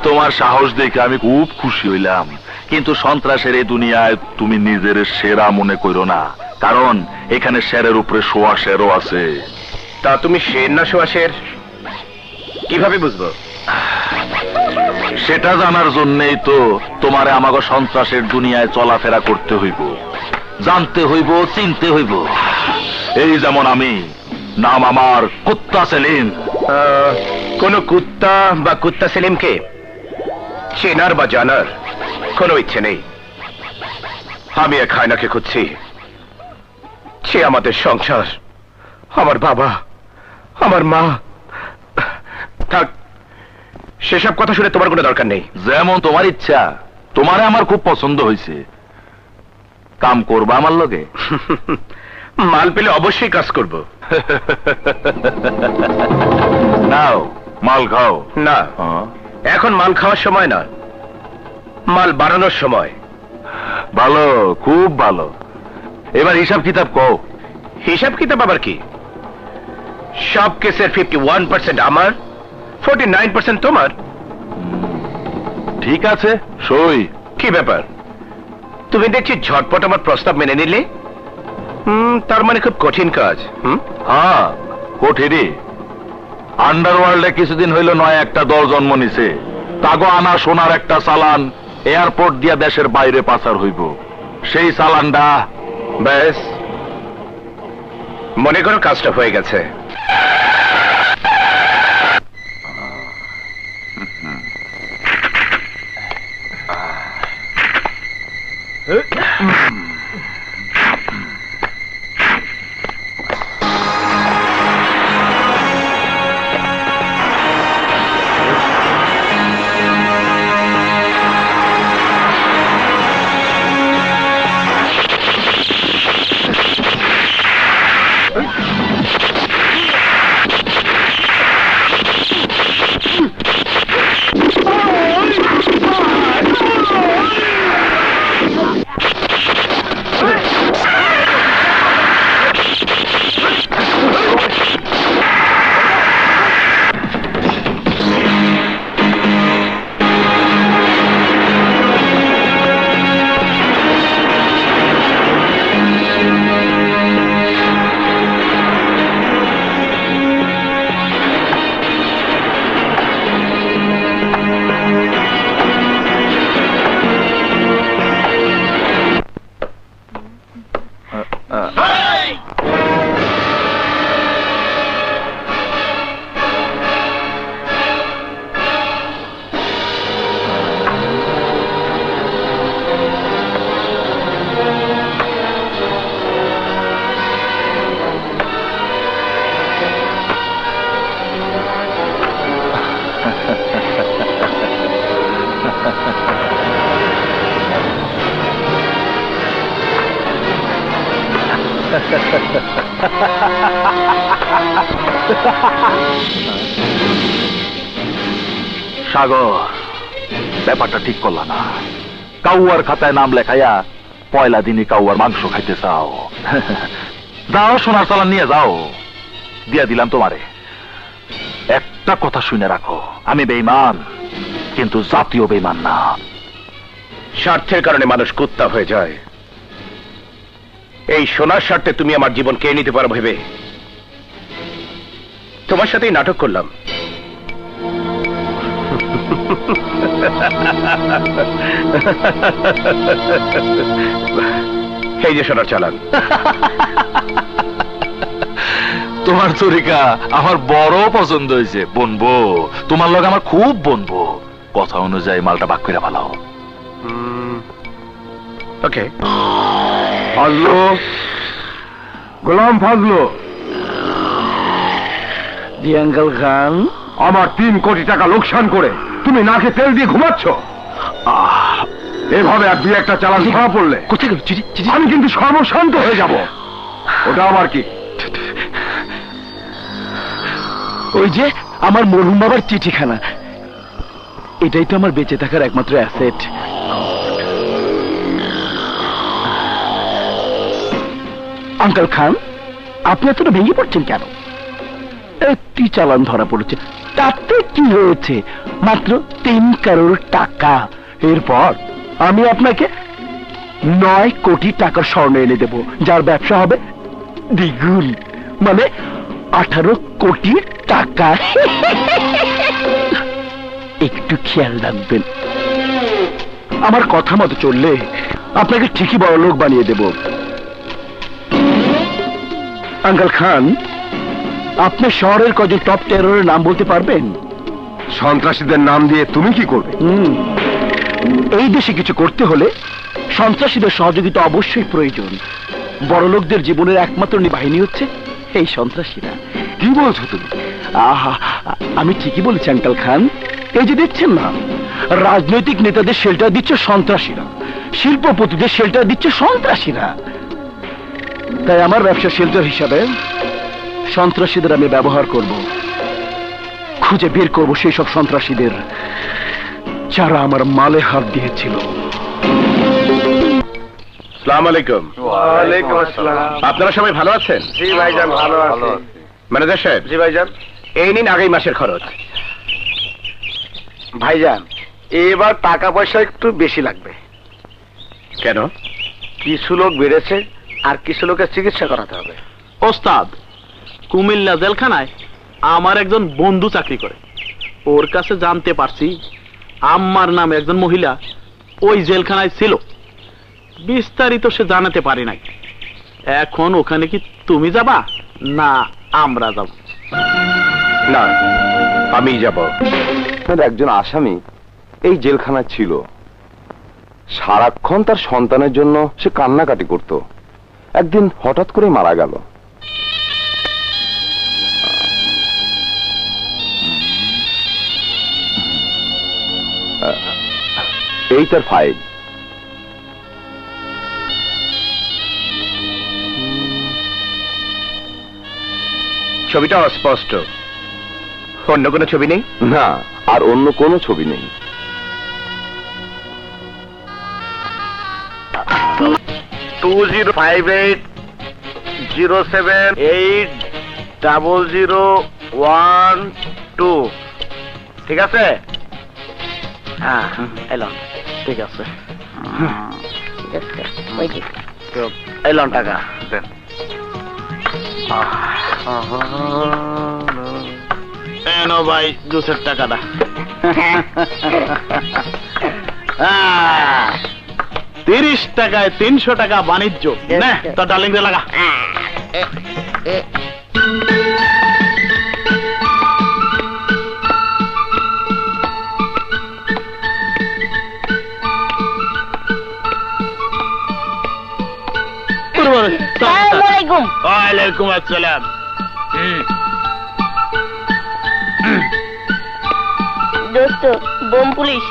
তোমার সাহস দেখে আমি খুব খুশি হইলাম, কিন্তু সন্ত্রাসের এই দুনিয়ায় তুমি নিজের সেরা মনে করো না, কারণ এখানে শেরের উপরে শোয়া শেরও আছে। তা তুমি শের না শোয়া শের কিভাবে বুঝবো? সেটা জানার জন্যই তো তোমারে আমাকে সন্ত্রাসের দুনিয়ায় চলাফেরা করতে হইব, জানতে হইব, চিনতে হইব। এই যেমন আমি, নাম আমার কুত্তা সেলিম। কোন কুত্তা বা কুত্তা সেলিমকে চেনার বা জানার কোনো ইচ্ছে নেই। আমি এক হায়নাকে খুঁজছি, সে আমাদের সংসার, আমার বাবা, আমার মা। থাক, সেসব কথা শুনে তোমার কোনো দরকার নেই। যেমন তোমার ইচ্ছা, তোমারে আমার খুব পছন্দ হয়েছে। কাম করবা আমার লগে? মাল পেলে অবশ্যই কাজ করব। নাও মাল খাও। না, এখন মাল খাওয়ার সময় না, মাল বাড়ানোর সময়। ভালো, খুব ভালো। এবার হিসাব কিতাব কও। হিসাব কিতাব আবার কি? সব কেসের 51% আমার, 49% তোমার। ঠিক আছে, সই। কি ব্যাপার, তুমি দেখছি ঝটপট আমার প্রস্তাব মেনে নিলে? তার মানে খুব কঠিন কাজ। হ্যাঁ, কঠিনই। আন্ডারওয়ার্ল্ডে কিছুদিন হইল নয় একটা দল জন্ম নিছে। তাগো আনা সোনার একটা চালান এয়ারপোর্ট দিয়া দেশের বাইরে পাচার হইব। সেই চালানটা ব্যাস, মনে করো কাজটা হয়ে গেছে। সাগর, ব্যাপারটা ঠিক করলা না। কাউয়ার খাতায় নাম লেখাইয়া পয়লা দিনই কাউয়ার মাংস খাইতে চাও। যাও, সোনার চালান নিয়ে যাও, দিয়া দিলাম তোমারে। একটা কথা শুনে রাখো, আমি বেঈমান, কিন্তু জাতীয় বেঈমান না। স্বার্থের কারণে মানুষ কুত্তা হয়ে যায়। এই সোনার স্বার্থে তুমি আমার জীবন কে নিতে পারো ভেবে তোমার সাথেই নাটক করলাম। এই যে সোনার চালান। তোমার তরিকা আমার বড় পছন্দ হয়েছে। বনবো, তোমার লগে আমার খুব বনবো। কথা অনুযায়ী মালটা ভাগ করে ভালো। ওকে। ফাজলু, গোলাম ফাজলু, জি আঙ্কেল খান। আমার 3 কোটি টাকা লোকসান করে তুমি নাকে তেল দিয়ে ঘুমাচ্ছ। এভাবে আর 2-1টা চালান ধরা পড়লে কোথায় গেল চিঠি? চিঠি আমি কিন্তু সর্বশান্ত হয়ে যাব। ওটা আমার কি? ওই যে আমার মরহুম বাবার চিঠিখানা। এটাই তো আমার বেঁচে থাকার একমাত্র অ্যাসেট। আঙ্কেল খান, আপনি এতটা ভেঙে পড়ছেন কেন? একটি চালান ধরা পড়েছে, তাতে কি হয়েছে? মাত্র 3 কারোর টাকা। এরপর আমি আপনাকে 9 কোটি টাকার স্বর্ণ এনে দেব, যার ব্যবসা হবে দ্বিগুণ, মানে 18 কোটি টাকা। একটু খেয়াল রাখবেন, আমার কথা মতো চললে আপনাকে ঠিকই বড় লোক বানিয়ে দেব। আঙ্কেল খান, আপনি শহরের কজন টপ টেররের নাম বলতে পারবেন? সন্ত্রাসীদের নাম দিয়ে তুমি কি করবে? এই দেশে কিছু করতে হলে সন্ত্রাসীদের সহযোগিতা অবশ্যই প্রয়োজন। বড় লোকদের জীবনের একমাত্র বাহিনী হচ্ছে এই সন্ত্রাসীরা। কি বলছো তুমি? আহা, আমি ঠিকই বলেছি আঙ্কেল খান। এই যে দেখছেন না, রাজনৈতিক নেতাদের শেল্টার দিচ্ছে সন্ত্রাসীরা, শিল্পপতিদের শেল্টার দিচ্ছে সন্ত্রাসীরা। তাই আমার ব্যবসা শেল্টার হিসাবে সন্ত্রাসীদের আমি ব্যবহার করব, খুঁজে বের করব সেই সব সন্ত্রাসীদের যারা আমার মালে হাত দিয়েছিল। আসসালামু আলাইকুম। ওয়ালাইকুম আসসালাম। আপনারা সবাই ভালো আছেন? জি ভাইজান, ভালো আছি। ম্যানেজার সাহেব। জি ভাইজান। এই নিন আগামী মাসের খরচ। ভাইজান, এবার টাকা পয়সা একটু বেশি লাগবে। কেন? কিছু লোক বেড়েছে আর কিছু লোকের চিকিৎসা করাতে হবে। ওস্তাদ, কুমিল্লা জেলখানায় আমার একজন বন্ধু চাকরি করে। ওর কাছে জানতে পারছি আম্মার নামে একজন মহিলা ওই জেলখানায় ছিল। বিস্তারিত সে জানাতে পারি নাই। এখন ওখানে কি তুমি যাবা না আমরা যাব? না, আমি যাব। একজন আসামি এই জেলখানায় ছিল। সারাক্ষণ তার সন্তানের জন্য সে কান্নাকাটি করত। একদিন হঠাৎ করে মারা গেল। এই তার ফাইল। ছবিটা অস্পষ্ট, অন্য কোনো ছবি নেই? না, আর অন্য কোনো ছবি নেই। টু 058078012। ঠিক আছে? হ্যাঁ, এলাম। ঠিক আছে, এলাম। টাকা দেন। এনো ভাই, জুসের টাকাটা। 30 টাকায় 300 টাকা বাণিজ্য। নে তোর ডার্লিং রে লাগা। আসসালামু আলাইকুম। ওয়ালাইকুম আসসালাম। দোস্ত, বোম পুলিশ।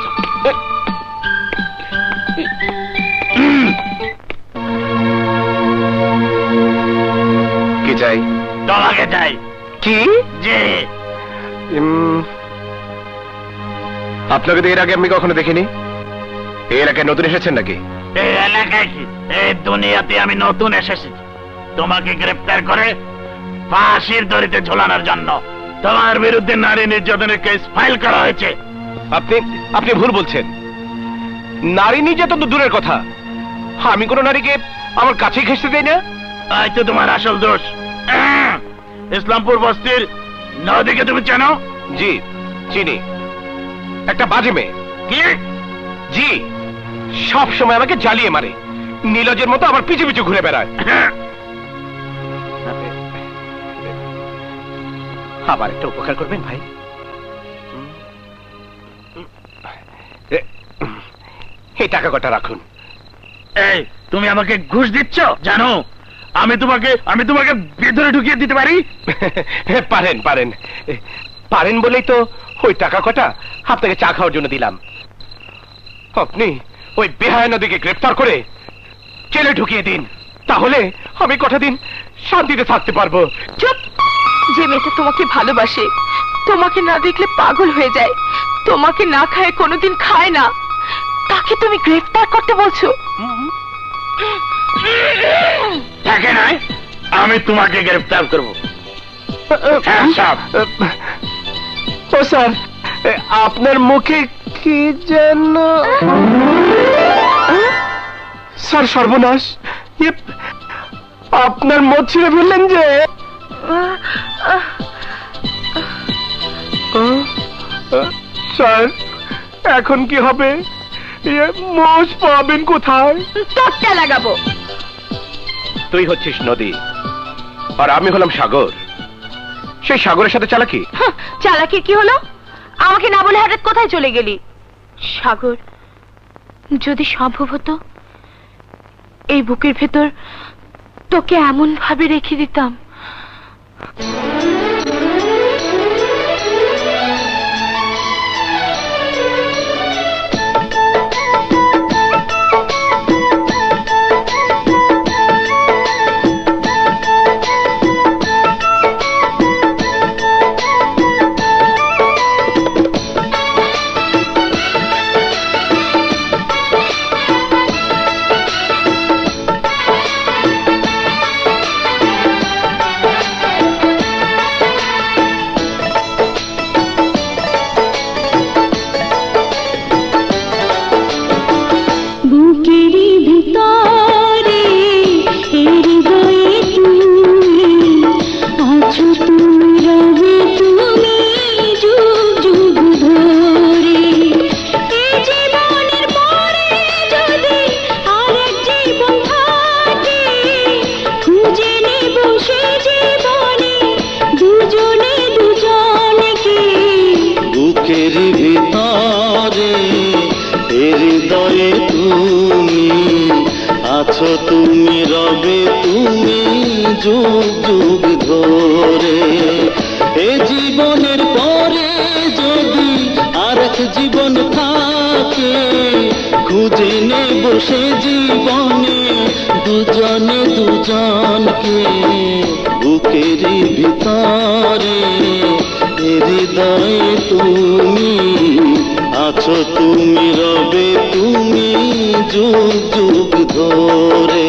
চাই। তোমাকে চাই। কি? যে আপনাকে তো এর আগে আমি কখনো দেখিনি। এই এলাকায় নতুন এসেছেন নাকি? এই এলাকায় কি, এই দুনিয়াতে আমি নতুন এসেছি তোমাকে গ্রেফতার করে ফাঁসির দড়িতে ঝোলানোর জন্য। তোমার বিরুদ্ধে নারী নির্যাতনের কেস ফাইল করা হয়েছে। আপনি ভুল বলছেন। নারী নির্যাতন তো দূরের কথা, আমি কোনো নারীকে আমার কাছে ঘেঁষতে দেই না। তাই তো তোমার আসল দোষ। ইসলামপুর বস্তির নদীকে তুমি চেনো? জি চিনি, একটা বাজে মেয়ে। কি? জি, সব সময় আমাকে জ্বালিয়ে মারে, নীলজের মতো আমার পিছু পিছু ঘুরে বেড়ায়। আবার একটা উপকার করবেন ভাই? এই টাকা কটা রাখুন। এই তুমি আমাকে ঘুষ দিচ্ছ জানো? আমি তোমাকে ভিতরে ঢুকিয়ে দিতে পারি। পারেন পারেন পারেন বলেই তো ওই টাকা কটা আপনাকে চা খাওয়ার জন্য দিলাম। আপনি ওই বেহায়া নদীকে গ্রেফতার করে জেলে ঢুকিয়ে দিন, তাহলে আমি কটা দিন শান্তিতে থাকতে পারবো। চুপ! যে মেয়েটা তোমাকে ভালোবাসে, তোমাকে না দেখলে পাগল হয়ে যায়, তোমাকে না খায় কোনোদিন খায় না, তাকে তুমি গ্রেফতার করতে বলছো? থাকে নাই, আমি তোমাকে গ্রেফতার করবো। ও স্যার, আপনার মুখে কি যেন? স্যার সর্বনাশ, আপনার মদ ছিঁড়ে ফেললেন যে। স্যার এখন কি হবে? মোষ পাবেন কোথায়? তোরটা লাগাবো। তুই হচ্ছিস নদী আর আমি হলাম সাগর। সেই সাগরের সাথে চালাকি? চালাকি কি হলো? আমাকে না বলে হঠাৎ কোথায় চলে গেলি? সাগর, যদি সম্ভব হতো এই বুকের ভেতর তোকে এমন ভাবে রেখে দিতাম। বুকেরি ভিতরে হৃদয়ে তুমি আছো, তুমি রবে তুমি যুগ যুগ ধরে। এই জীবনের পরে যদি আরেক জীবন থাকে, খুঁজে নেব সে জীবনে দুজনে দুজনকে। বুকের ভিতরে হৃদয়ে তুমি আছো, তুমি রবে তুমি যুগ যুগ ধরে। এ জীবনের পরে যদি আরেক জীবন থাকে, খুঁজে নেব সে জীবনে দুজনে দুজনকে। বুকের ভিতরে হৃদয়ে তুমি আছো, তুমি রবে তুমি যুগ যুগ ধরে।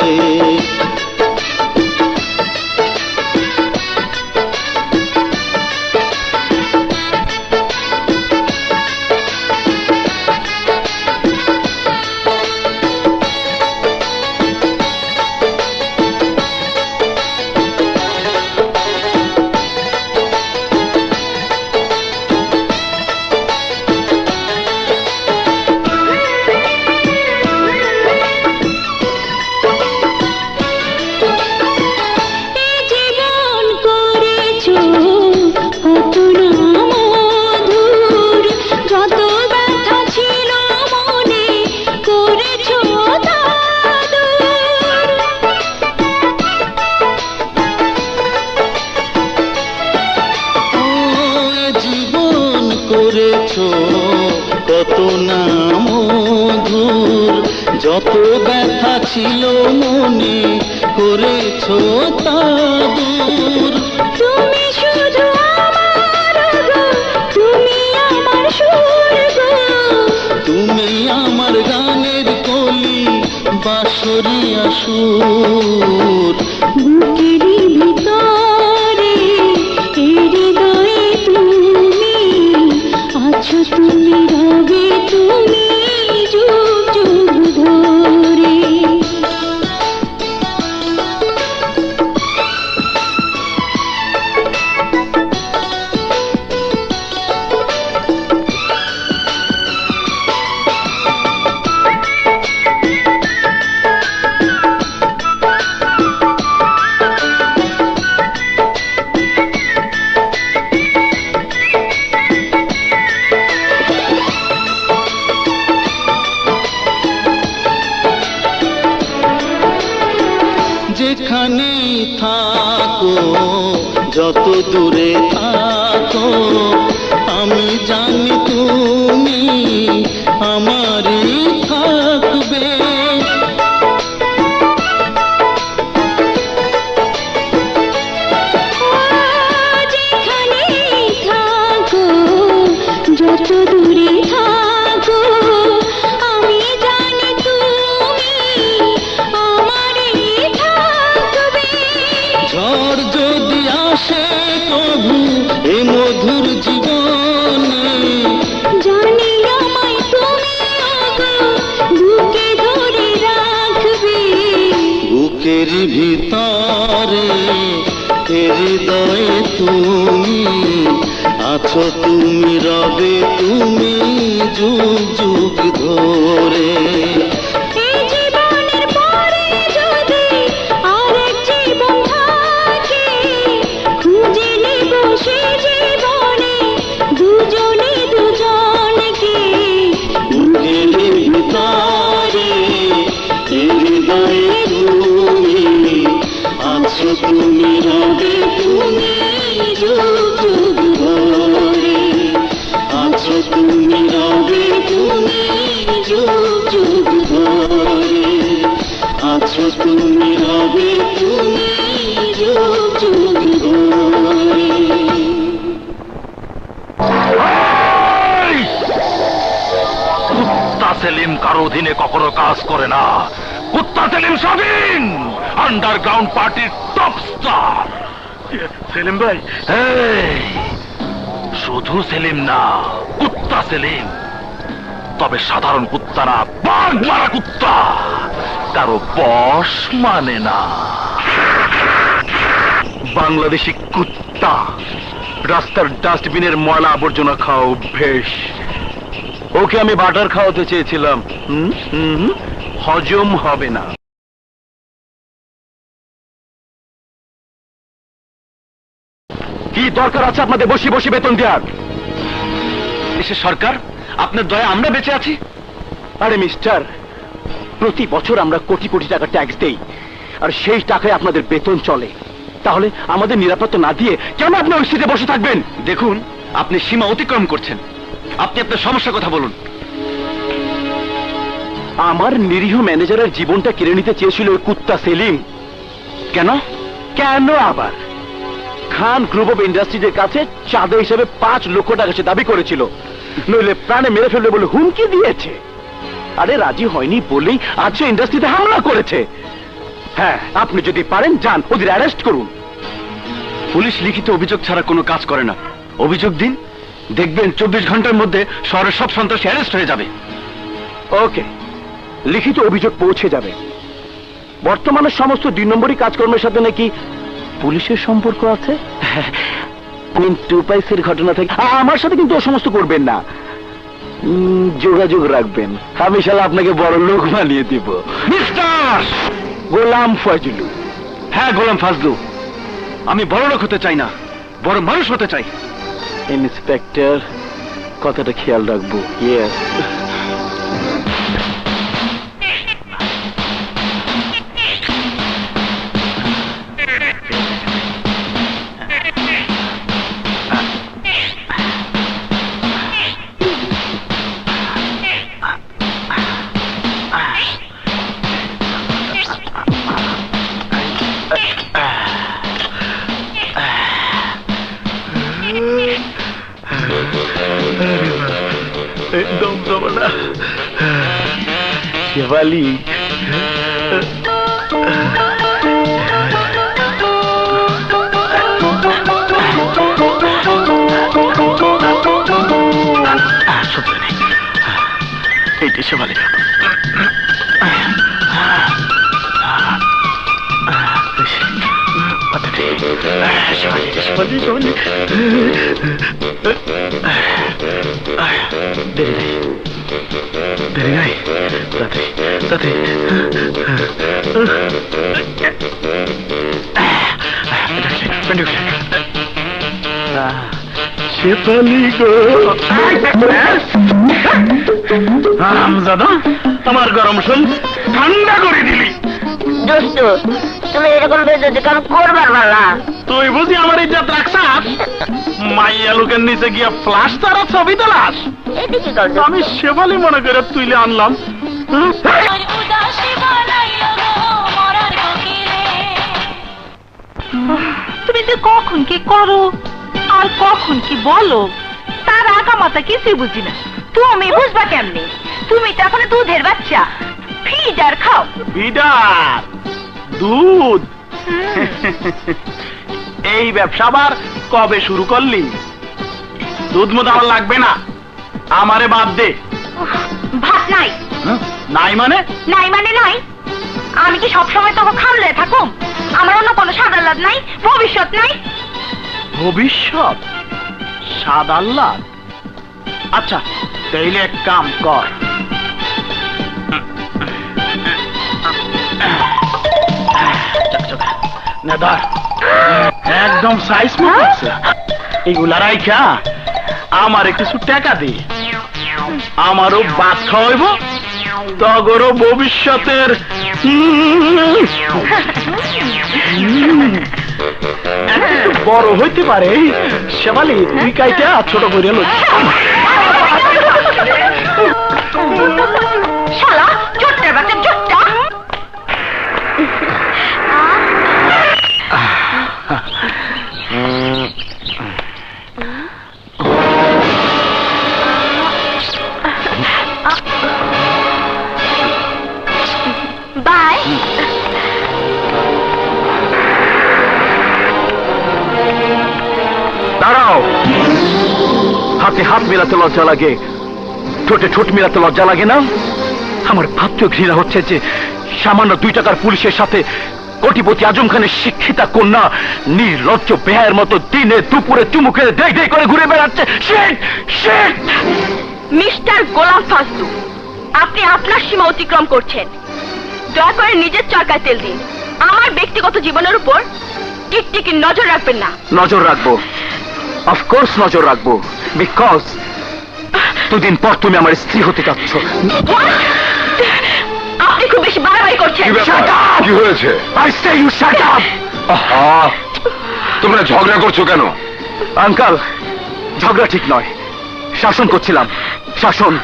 ব্যথা ছিল মনে করেছো তা দূর। তুমি শুধু আমার গো, তুমি আমার সুর গো, তুমি আমার গানের কলি বাঁশরিয়া সুর। বুকেরই ভিতরে হৃদয়ে তুমি আছো, তুমি রবে তুমি যুগ যুগ ধরে। যেখানেই থাকো, যত দূরে থাকো, আমি জানি তুমি আমারই থাকবে। যেখানেই থাকো, যত দূরে থাকো, আমি জানি তুমি আমারই থাকবে। ঝড় যদি আসে প্রভু এ মধুর জীবনে, জানি আমায় তুমি ওগো বুকে ধরে রাখবে। বুকের ভিতরে হৃদয়ে তুমি আছো, তুমি রবে তুমি যুগ যুগ ধরে। এই জীবনের পরে যদি আরেক জীবন থাকে, খুঁজে নেব সে জীবনে দুজনে দুজনকে। বুকের ভিতরে হৃদয়ে তুমি আছো, তুমি রবে তুমি যুগ যুগ ধরে। আছো তুমি রবে তুমি যুগ যুগ ধরে। আছো তুমি রবে তুমি যুগ যুগ ধরে। কুত্তা সেলিম কারো অধীনে কখনো কাজ করে না। কুত্তা সেলিম স্বাধীন, আন্ডারগ্রাউন্ড পার্টির টপ স্টার। সেলিম ভাই, শুধু সেলিম না, কুত্তা সেলিম। তবে সাধারণ কুত্তা না, বাঘ মারা কুত্তা, কারো বশ মানে না। বাংলাদেশি কুত্তা, রাস্তার ডাস্টবিনের ময়লা আবর্জনা খাও অভ্যেস। ওকে আমি বাটার খাওয়াতে চেয়েছিলাম, হজম হবে না। কি দরকার আছে আপনাদের বসে বসে বেতন দেওয়ার? দেশের সরকার, আপনার দয়া আমরা বেঁচে আছি। আরে মিস্টার, প্রতি বছর আমরা কোটি কোটি টাকা ট্যাক্স দেই, আর সেই টাকায় আপনাদের বেতন চলে। তাহলে আমাদের নিরাপত্তা না দিয়ে কেন আপনি ওই সিটে বসে থাকবেন? দেখুন, আপনি সীমা অতিক্রম করছেন। আপনি আপনার সমস্যার কথা বলুন। আমার নিরীহ ম্যানেজারের জীবনটা কেড়ে নিতে চেয়েছিল ওই কুত্তা সেলিম। কেন? কেন আবার? খান গ্রুপ অফ ইন্ডাস্ট্রিজের কাছে চাঁদা হিসেবে 5 লক্ষ টাকা সে দাবি করেছিল, নইলে প্রাণে মেরে ফেলবে বলে হুমকি দিয়েছে। আরে রাজি হয়নি বলেই আজ সে ইন্ডাস্ট্রিতে হামলা করেছে। হ্যাঁ, আপনি যদি পারেন যান, ওদের অ্যারেস্ট করুন। পুলিশ লিখিত অভিযোগ ছাড়া কোনো কাজ করে না। অভিযোগ দিন, দেখবেন 24 ঘন্টার মধ্যে শহরের সব সন্ত্রাসী অ্যারেস্ট হয়ে যাবে। ওকে, লিখিত অভিযোগ পৌঁছে যাবে। বর্তমানে সমস্ত 2 নম্বরই কাজকর্মের সাথে নাকি পুলিশের সম্পর্ক আছে। 2 পয়সের ঘটনা থেকে আমার সাথে কিন্তু ও সমস্ত করবেন না, যোগাযোগ রাখবেন। আমি শালা আপনাকে বড় লোক বানিয়ে দিব। মিস্টার গোলাম ফজলু। হ্যাঁ, গোলাম ফজলু। আমি বড় লোক হতে চাই না, বড় মানুষ হতে চাই। ইন্সপেক্টর, কথাটা খেয়াল রাখবো। ইয়েস। দম জমে না। শেফালি, এইটা শেফালি। শেফালি গো, আমার গরম শোন ঠান্ডা করে দিলি। দোস্ত, তুমি এরকম বেজতি কাম করবার পারলা? তুই বুঝি আমার ইজ্জত রাখছাস? মাইয়া লোকের নিচে গিয়া ফ্লাশ তারা ছবি তোলাস? এদিকে কর। আমি শেফালি মনে করে তুইলে আনলাম। তুমি যে কখন কি করো আর কখন কি বলো তার আগা মাথা কিছুই বুঝি না। তুমি বুঝবা কেমনে? তুমি তো এখন দুধের বাচ্চা, ফিডার খাও। বিডার দুধ, এই ব্যবসা আবার কবে শুরু করলি? দুধ মতো আমার লাগবে না, আমারে বাদ দে। ভাত নাই? নাই মানে? নাই মানে নাই। আমি কি সবসময় তোকে খামলে থাকুম? আমার অন্য কোনো সাদা লাভ নাই, ভবিষ্যৎ নাই। ভবিষ্যৎ সাদ আল্লাহ? আচ্ছা তাইলে এক কাম কর, একদম সাইজ মতো আছে, এগুলা রাইখা আমারে কিছু টাকা দে, আমারও ভাত খাওয়াইব, তগরও ভবিষ্যতের বড় হইতে পারে। শেফালি, তুই কাইটা ছোট করে লো। শালা ছোট্টের বাচ্চা ছোট্টা। বাই। দাঁড়াও, হাতে হাত মেলাতে লজ্জা লাগে, ঠোঁটে ঠোঁট মেলাতে লজ্জা লাগে না? আমার ভাবতে ঘৃণা হচ্ছে যে সামান্য 2 টাকার পুলিশের সাথে কোটিপতি আজম খানের শিক্ষিতা কন্যা নির্লজ্জ বেহায়ের মতো দিনে দুপুরে চুমুকে দেই দেই করে ঘুরে বেড়াচ্ছে। মিস্টার গোলাম ফাজলু, আপনি আপনার সীমা অতিক্রম করছেন। দয়া করে নিজের চরকায় তেল দিন। আমার ব্যক্তিগত জীবনের উপর টিকটিকি নজর রাখবেন না। নজর রাখবো, অফকোর্স নজর রাখবো, বিকজ 2 দিন পর তুমি আমার স্ত্রী হতে যাচ্ছ। আপনি খুব বেশি বাড়াবাড়ি করছেন। কি হয়েছে? I say you shut up! তোমরা ঝগড়া করছো কেন? আঙ্কাল, ঝগড়া ঠিক নয়, শাসন করছিলাম। শাসন,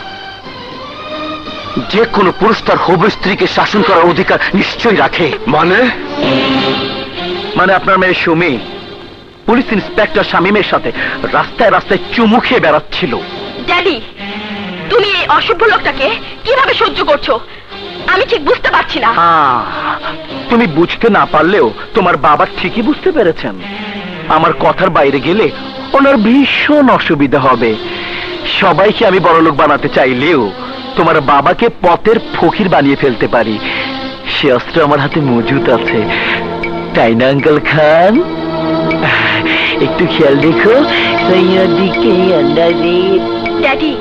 যে কোনো পুরুষ তার হবু স্ত্রীকে শাসন করার অধিকার নিশ্চয়ই রাখে। মানে আপনার মেয়ে সুমি পুলিশ ইন্সপেক্টর শামীমের সাথে রাস্তায় রাস্তায় চুমু খেয়ে বেড়াচ্ছিল। ড্যাডি, তুমি এই অসভ্য লোকটাকে কিভাবে সহ্য করছো আমি ঠিক বুঝতে পারছি না। তুমি বুঝতে না পারলেও তোমার বাবা ঠিকই বুঝতে পেরেছেন। আমার কথার বাইরে গেলে ওনার ভীষণ অসুবিধা হবে। সবাইকে আমি বড়লোক বানাতে চাইলেও তোমার বাবাকে পথের ফকির বানিয়ে ফেলতে পারি, সে অস্ত্র আমার হাতে মজুদ আছে। তাই না আঙ্কেল খান? একটু খেয়াল রেখো দিকে। ড্যাডি,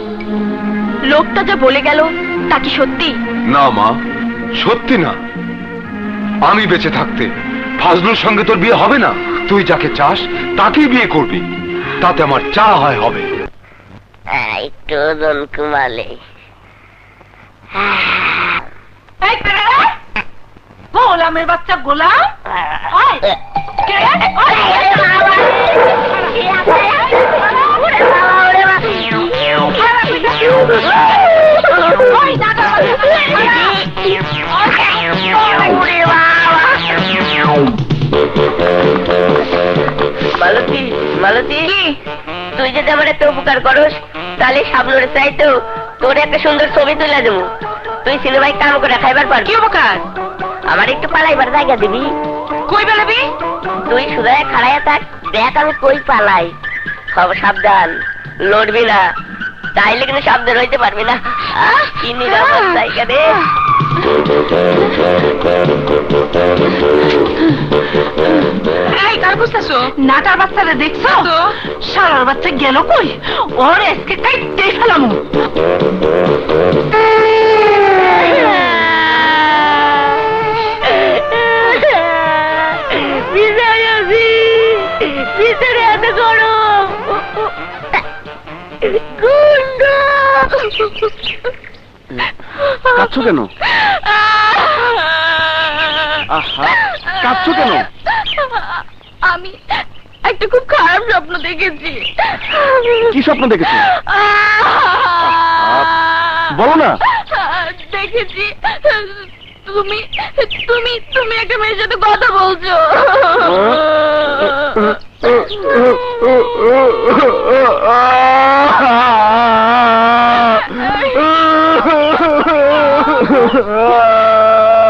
লোকটা যা বলে গেল তা কি সত্যি? না মা, সত্যি না। আমি বেঁচে থাকতে ফাজলুর সঙ্গে তোর বিয়ে হবে না। তুই যাকে চাস তাকেই বিয়ে করবি, তাতে আমার চা হয় হবে। একটু ওজন কমালে। গোলামের বাচ্চা গোলাম, মালতী, তুই যদি আমার একটা উপকার করস তাহলে সাবলুর চাইতো তোর একটা সুন্দর ছবি তুলে দেবো, তুই সিনেমায় কাম করে খাইবার পারবি। কি উপকার? আমার একটু পালাইবার জায়গা দিবি। কই পালাবি? তুই সুদায় খাড়াইয়া থাক, দেখ আমি কই পালাই। খবর সাবধান, লড়বি না, তাইলে কিন্তু সাবধান হইতে পারবি না। কি নিরাপদ জায়গা রে। এই কার বুঝতেছো? নাটার বাচ্চারা দেখছো তো? শালার বাচ্চা গেল কই? ওর আজকে কাইতে ফেলামু। ভিতরে এত গরম। কাঁদছো কেন? আহা, কাঁদছো কেন? আমি একটা খুব খারাপ স্বপ্ন দেখেছি। কি স্বপ্ন দেখেছো? বলো না। দেখেছি তুমি তুমি তুমি একটা মেয়ের সাথে কথা বলছো।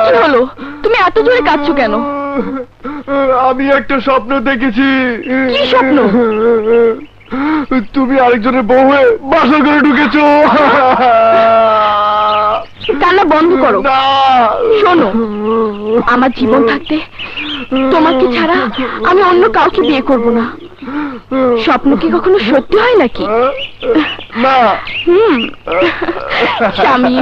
কি হলো? তুমি এত জোরে কাঁদছো কেন? আমি একটা স্বপ্ন দেখেছি। কি স্বপ্ন? তুমি আরেকজনের বউ হয়ে বাসা করে ঢুকেছো। কান্না বন্ধ করো। না, শোনো, আমার জীবন থাকতে তোমাকে ছাড়া আমি অন্য কাউকে বিয়ে করব না। স্বপ্ন কি কখনো সত্যি হয় নাকি? না। স্বামী,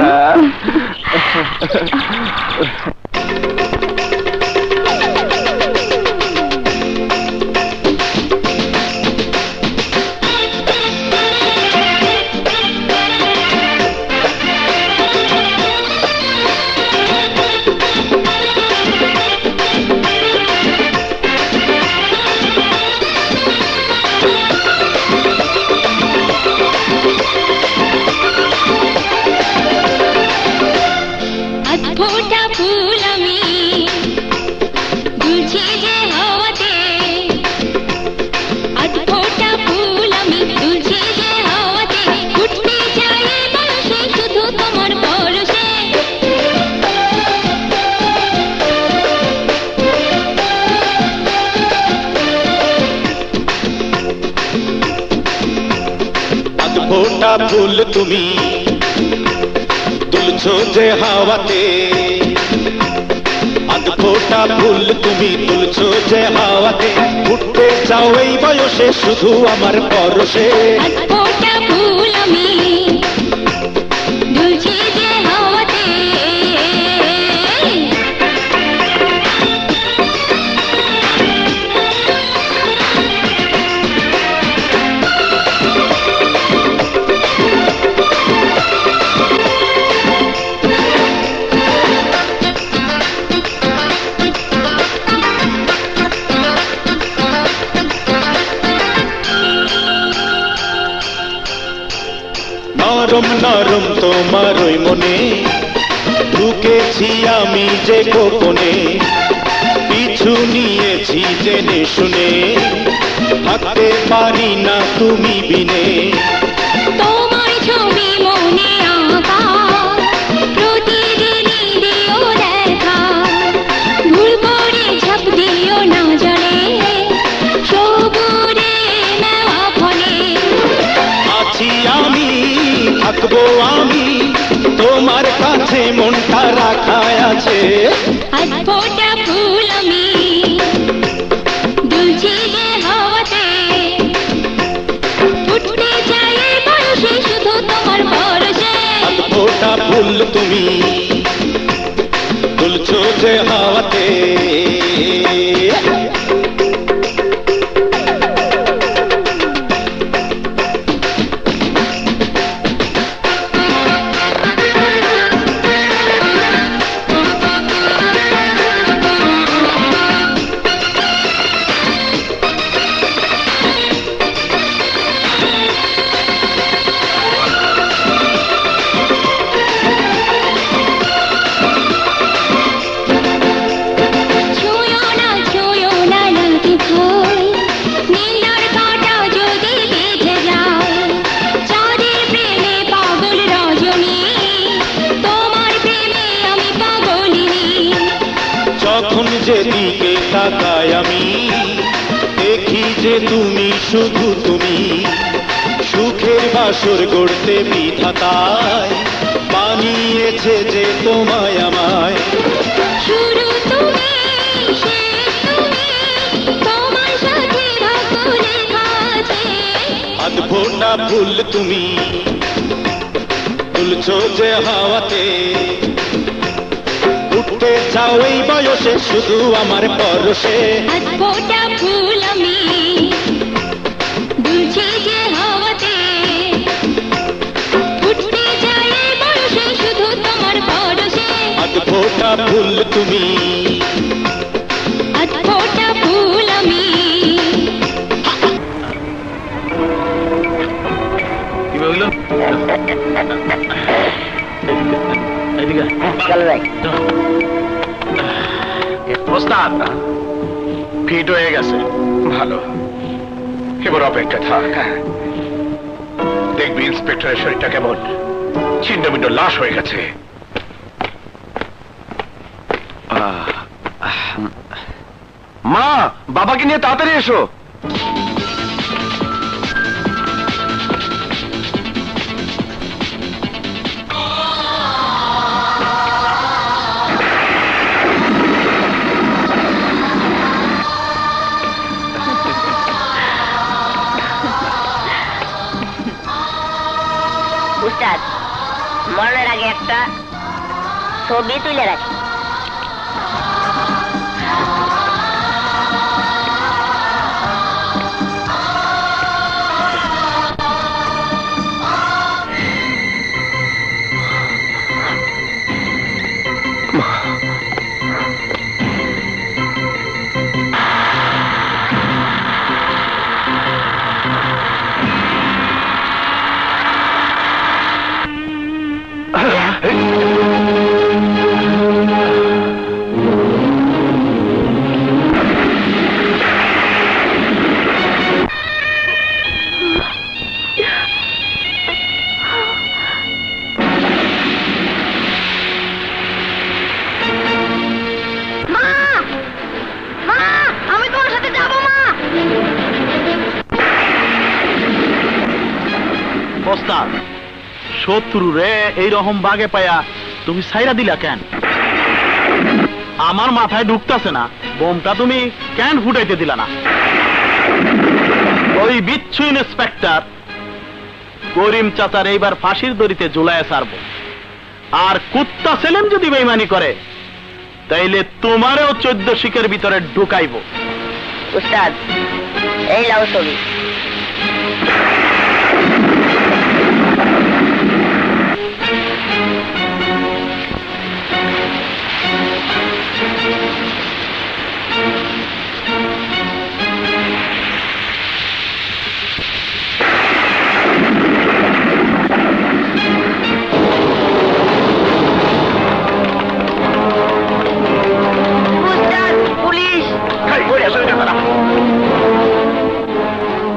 ফোটা ফুল আমি দুলছে যে হাওয়াতে, আজ ফোটা ফুল আমি দুলছে যে হাওয়াতে, উঠতে চাই বয়সে শুধু তোমার পরশে। আজ ফোটা ফুল তুমি দুলছো যে হাওয়াতে, আজ ফোটা ফুল তুমি দুলছো যে হাওয়াতে, উঠতে চাও এই বয়সে শুধু আমার পরশে। আজ ফোটা ফুল আমি দুলছে যে হাওয়াতে। নরম নরম তোমার ওই মনে ঢুকেছি আমি যে গোপনে, পিছু নিয়েছি জেনে শুনে, থাকতে পারি না তুমি বিনে। তোমার ছবি মনে আঁকা, প্রতিদিনই দিও দেখা, ভুল করে ঝাঁপ দিও না জলে, সবুরে নেওয়া ফলে। আছি আমি, থাকবো আমি, তোমার কাছে মনটা রাখা আছে। আজ ফোটা ফুল আমি দুলছি যে হাওয়াতে, উঠতে চাই বয়সে শুধু তোমার ভরসে। আজ ফোটা ফুল তুমি দুলছো যে হাওয়াতে। ছোঁয়া যখন যেদিকে তাকাই আমি দেখি যে তুমি, শুধু তুমি। সুখের বাসর গড়তে বিধাতায় বানিয়েছে যে তোমায় আমায়। শুরু তুমি, শেষ তুমি, তোমার সাথে ভাগ্য লেখা আছে। আধফোটা ফুল তুমি তুলছো যে হাওয়াতে, উঠতে চাও এই বয়সে শুধু আমার পরশে। আধফোটা ফুল আমি দুলছি যে হাওয়াতে, উঠতে যাই এই বয়সে শুধু তোমার পরশে। আধফোটা ফুল তুমি, আধফোটা ফুল আমি। কি বললো? এদিকে চলো যাই। ওস্তাদ ফিট হয়ে গেছে। ভালো, এবার অপেক্ষা থাক। দেখবি ইন্সপেক্টরের শরীরটা কেমন ছিন্ন ভিন্ন লাশ হয়ে গেছে। মা, বাবাকে নিয়ে তাড়াতাড়ি এসো। উস্তাদ, মরণের আগে একটা ছবি তুলে রাখি। ওস্তাদ, শত্রু রে এইরকম বাগে পায়া তুমি সাইরা দিলা কেন? আমার মাথায় ঢুকতেছে না, বোমটা তুমি কেন ফুটাইতে দিলা না? ওই বিচ্ছু ইন্সপেক্টর করিম চাচার এইবার ফাঁসির দড়িতে ঝুলায় ছাড়বো। আর কুত্তা সেলেম যদি বেইমানি করে তাইলে তোমারও 14 শিকের ভিতরে ঢুকাইব। উস্তাদ, এই লাও ছবি।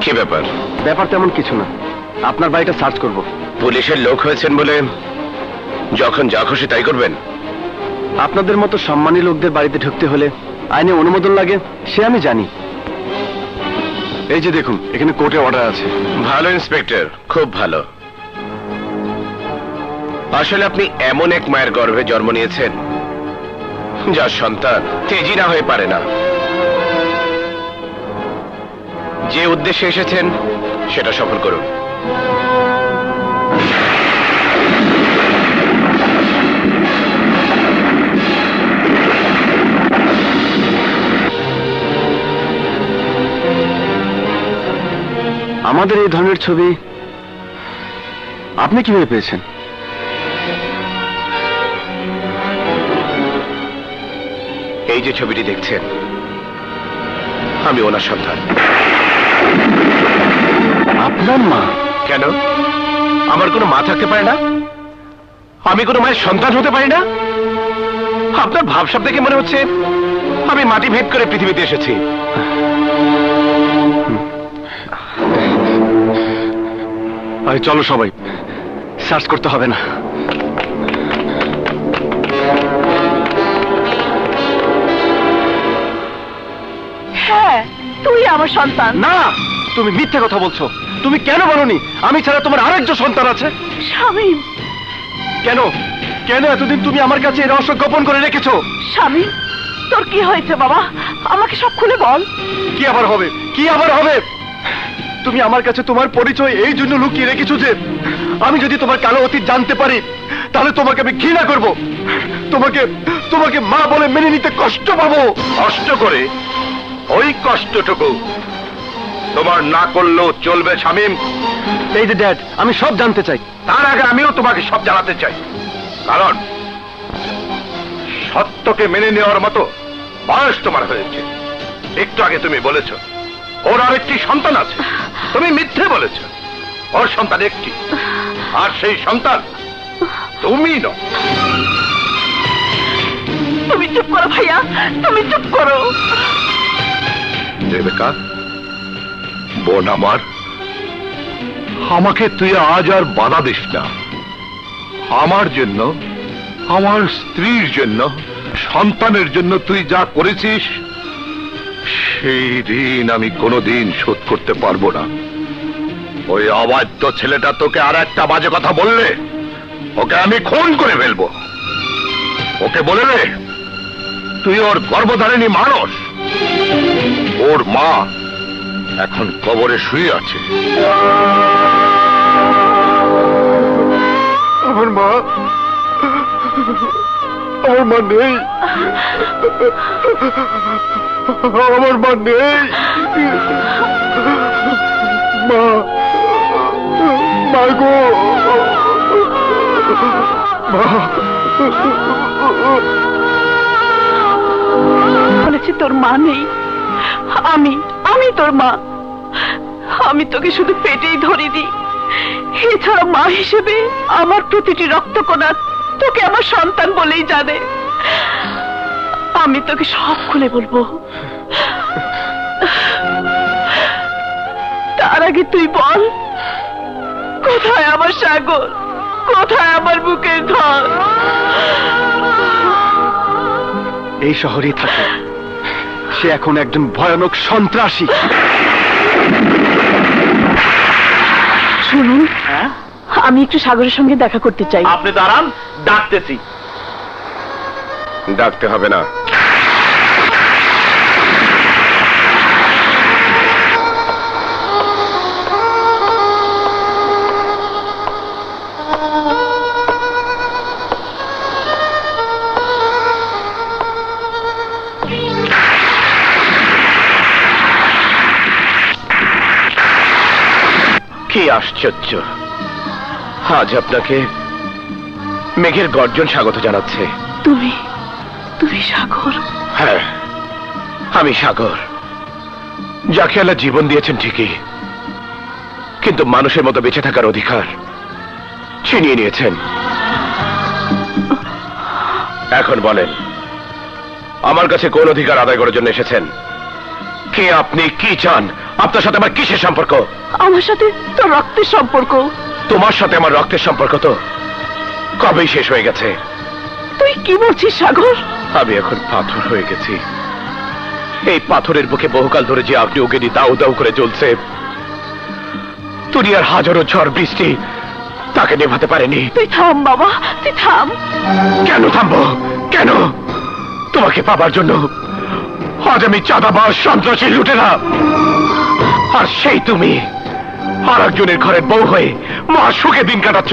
কি ব্যাপার? ব্যাপার তেমন কিছু না, আপনার বাড়িটা সার্চ করব। পুলিশের লোক হয়েছেন বলে যখন যা খুশি তাই করবেন? আপনাদের মতো সম্মানী লোকদের বাড়িতে ঢুকতে হলে আইনে অনুমোদন লাগে, সে আমি জানি। এই যে দেখুন, এখানে কোর্টে অর্ডার আছে। ভালো ইন্সপেক্টর, খুব ভালো। আসলে আপনি এমন এক মায়ের গর্ভে জন্ম নিয়েছেন যার সন্তান তেজি না হয়ে পারে না। যে উদ্দেশ্যে এসেছেন সেটা সফল করুন। আমাদের এই ধরনের ছবি আপনি কিভাবে পেয়েছেন? এই যে ছবিটি দেখছেন, আমি ওনার সন্তান। আপনার মা? কেন, আমার কোনো মা থাকতে পারে না? আমি কোনো মায়ের সন্তান হতে পারি না? আপনার ভাবসাব দেখে মনে হচ্ছে আমি মাটি ভেদ করে পৃথিবীতে এসেছি। চলো সবাই, সার্চ করতে হবে না। আমার সন্তান। না, তুমি মিথ্যে কথা বলছো। তুমি কেন বলনি আমি ছাড়া তোমার আরেকজন সন্তান আছে? শামীম, কেন কেন এতদিন তুমি আমার কাছে এই রহস্য গোপন করে রেখেছো? শামীম, তোর কি হয়েছে বাবা? আমাকে সব খুলে বল। কি আবার হবে, কি আবার হবে? তুমি আমার কাছে তোমার পরিচয় এই জন্য লুকিয়ে রেখেছো যে আমি যদি তোমার কালো অতীত জানতে পারি তাহলে তোমাকে আমি ঘৃণা করব, তোমাকে তোমাকে মা বলে মেনে নিতে কষ্ট পাবো। কষ্ট করে? ওই কষ্টটুকু তোমার না করলেও চলবে শামীম। এই যে ড্যাড, আমি সব জানতে চাই। তার আগে আমিও তোমাকে সব জানাতে চাই, কারণ সত্যকে মেনে নেওয়ার মতো বয়স তোমার হয়েছে। একটু আগে তুমি বলেছ ওর আরেকটি সন্তান আছে, তুমি মিথ্যে বলেছ। ওর সন্তান একটি, আর সেই সন্তান তুমি নও। তুমি চুপ করো ভাইয়া, তুমি চুপ করো। রেবেকা, বোন আমার, আমাকে তুই আজ আর বাধা দিস না। আমার জন্য, আমার স্ত্রীর জন্য, সন্তানের জন্য তুই যা করেছিস সেই ঋণ আমি কোনোদিন শোধ করতে পারবো না। ওই অবাধ্য ছেলেটা তোকে আর একটা বাজে কথা বললে ওকে আমি খুন করে ফেলবো। ওকে বলে রে তুই ওর গর্ভধারিণী মানুষ। ওর মা এখন কবরে শুয়ে আছে। আমার মা, আমার মা নেই, আমার মা নেই। মা, মা গো, মা। বলেছি তোর মা নেই, আমি তোর মা। আমি তোকে শুধু পেটেই ধরে দিই। এছাড়া মা হিসেবে আমার প্রতিটি রক্তকণা তোকে আমার সন্তান বলেই জানে। আমি তোকে সব খুলে বলবো। তার আগে তুই বল, কোথায় আমার সাগর, কোথায় আমার বুকের ধন? এই শহরেই থাকে। সে এখন একজন ভয়ানক সন্ত্রাসী। শুনুন, আমি একটু সাগরের সঙ্গে দেখা করতে চাই। আপনি দাঁড়ান, ডাকতেছি। ডাকতে হবে না। কি আশ্চর্য, আজ আপনাকে মেঘের গর্জন স্বাগত জানাচ্ছে। তুমি সাগর? হ্যাঁ, আমি সাগর, যাকে আল্লাহ জীবন দিয়েছেন ঠিকই, কিন্তু মানুষের মতো বেঁচে থাকার অধিকার ছিনিয়ে নিয়েছেন। এখন বলেন, আমার কাছে কোন অধিকার আদায় করার জন্য এসেছেন? কে আপনি, কি চান? আপনার সাথে আমার কিসের সম্পর্ক? আমার সাথে তোর রক্তের সম্পর্ক। তোমার সাথে আমার রক্তের সম্পর্ক তো কবেই শেষ হয়ে গেছে। তুই কি বলছিস সাগর? আমি এখন পাথর হয়ে গেছি। এই পাথরের বুকে বহুকাল ধরে যে আপনি অগ্নি দাউ দাউ করে জ্বলছে, দুনিয়ার হাজারো ঝড় বৃষ্টি তাকে নেভাতে পারেনি। তুই থাম বাবা, তুই থাম। কেন থামবো? কেন? তোমাকে পাবার জন্য আজ আমি চাঁদাবাজ, সন্ত্রাসী, লুটেরা, আর সেই তুমি আর একজনের ঘরের বউ হয়ে মা সুখে দিন কাটাচ্ছ।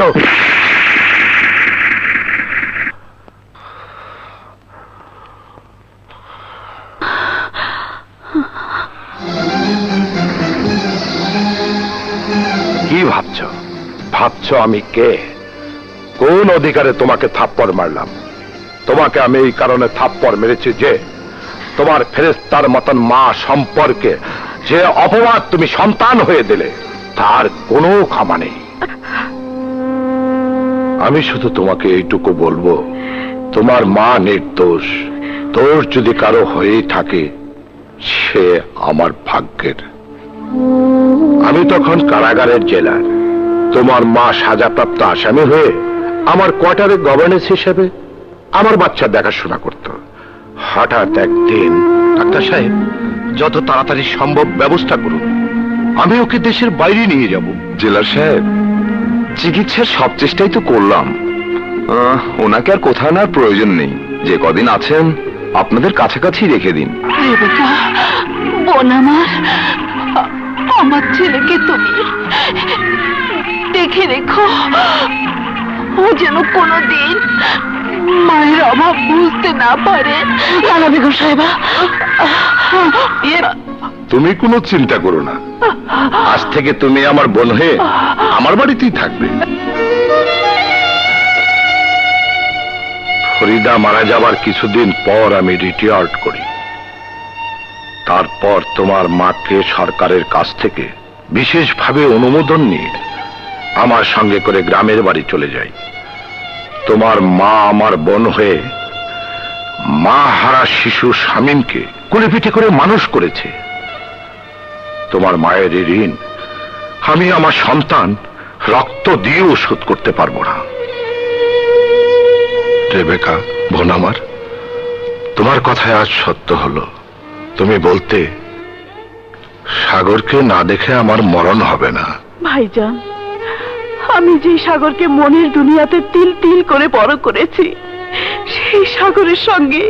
কি ভাবছো? ভাবছো আমি কে? কোন অধিকারে তোমাকে থাপ্পড় মারলাম? তোমাকে আমি এই কারণে থাপ্পড় মেরেছি যে তোমার ফেরেশতার মতন মা সম্পর্কে যে অপবাদ তুমি সন্তান হয়ে দিলে তার কোনো ক্ষমা নেই। আমি শুধু তোমাকে এইটুকু বলবো, তোমার মা নির্দোষ। দোষ যদি কারো হয়েই থাকে সে আমার ভাগ্যের। আমি তখন কারাগারের জেলার, তোমার মা সাজাপ্রাপ্ত আসামি হয়ে আমার কোয়ার্টারে গভর্নেন্স হিসেবে আমার বাচ্চা দেখাশোনা করত। হঠাৎ একদিন, ডাক্তার সাহেব যত তাড়াতাড়ি সম্ভব ব্যবস্থা করুন। আমি ওকে দেশের বাইরে নিয়ে যাব। জেলার সাহেব, চিকিৎসার সব চেষ্টাই তো করলাম। ওনাকে আর কোথাও নেওয়ার প্রয়োজন নেই। যে কদিন আছেন আপনাদের কাছাকাছি রেখে দিন। রেবেকা, বোন আমার ছেলেকে তুমি দেখে রেখো। ও যেন কোনোদিন মায়ের অভাব বুঝতে না পারে। রানা বেগম সাহেবা, তুমি কোনো চিন্তা করো না, আজ থেকে তুমি আমার বোন হয়ে আমার বাড়িতেই থাকবে। ফরিদা মারা যাবার কিছুদিন পর আমি রিটায়ার্ড করি। তারপর তোমার মাকে সরকারের কাছ থেকে বিশেষভাবে অনুমোদন নিয়ে আমার সঙ্গে করে গ্রামের বাড়ি চলে যাই। তোমার মা আমার বোন হয়ে মা হারা শিশু শামীমকে কোলে পিঠে করে মানুষ করেছে। তোমার মায়ের ঋণ আমি আমার সন্তান রক্ত দিয়েও শোধ করতে পারবো না। রেবেকা, বোন আমার, তোমার কথায় আজ সত্য হলো। তুমি বলতে সাগরকে না দেখে আমার মরণ হবে না। ভাইজান, আমি যে সাগরকে মনের দুনিয়াতে তিল তিল করে বড় করেছি, সেই সাগরের সঙ্গে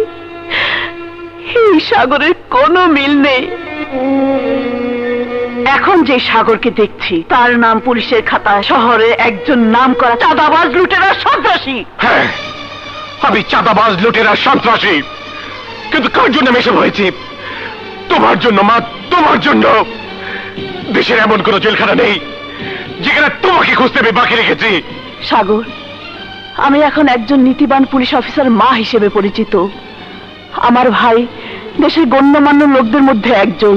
এই সাগরের কোনো মিল নেই। এখন যে সাগরকে দেখছি তার নাম পুলিশের খাতায় শহরে একজন নামকরা চাঁদাবাজ লুটেরা সন্ত্রাসী। হ্যাঁ, আমি চাঁদাবাজ লুটেরা সন্ত্রাসী, কিন্তু কার জন্য মেশে হয়েছি? তোমার জন্য মা, তোমার জন্য। দেশের এমন কোন জেলখানা নেই যেখানে তোমাকে খুঁজতে আমি বাকি রেখেছি। সাগর, আমি এখন একজন নীতিবান পুলিশ অফিসার মা হিসেবে পরিচিত। আমার ভাই দেশের গণ্যমান্য লোকদের মধ্যে একজন।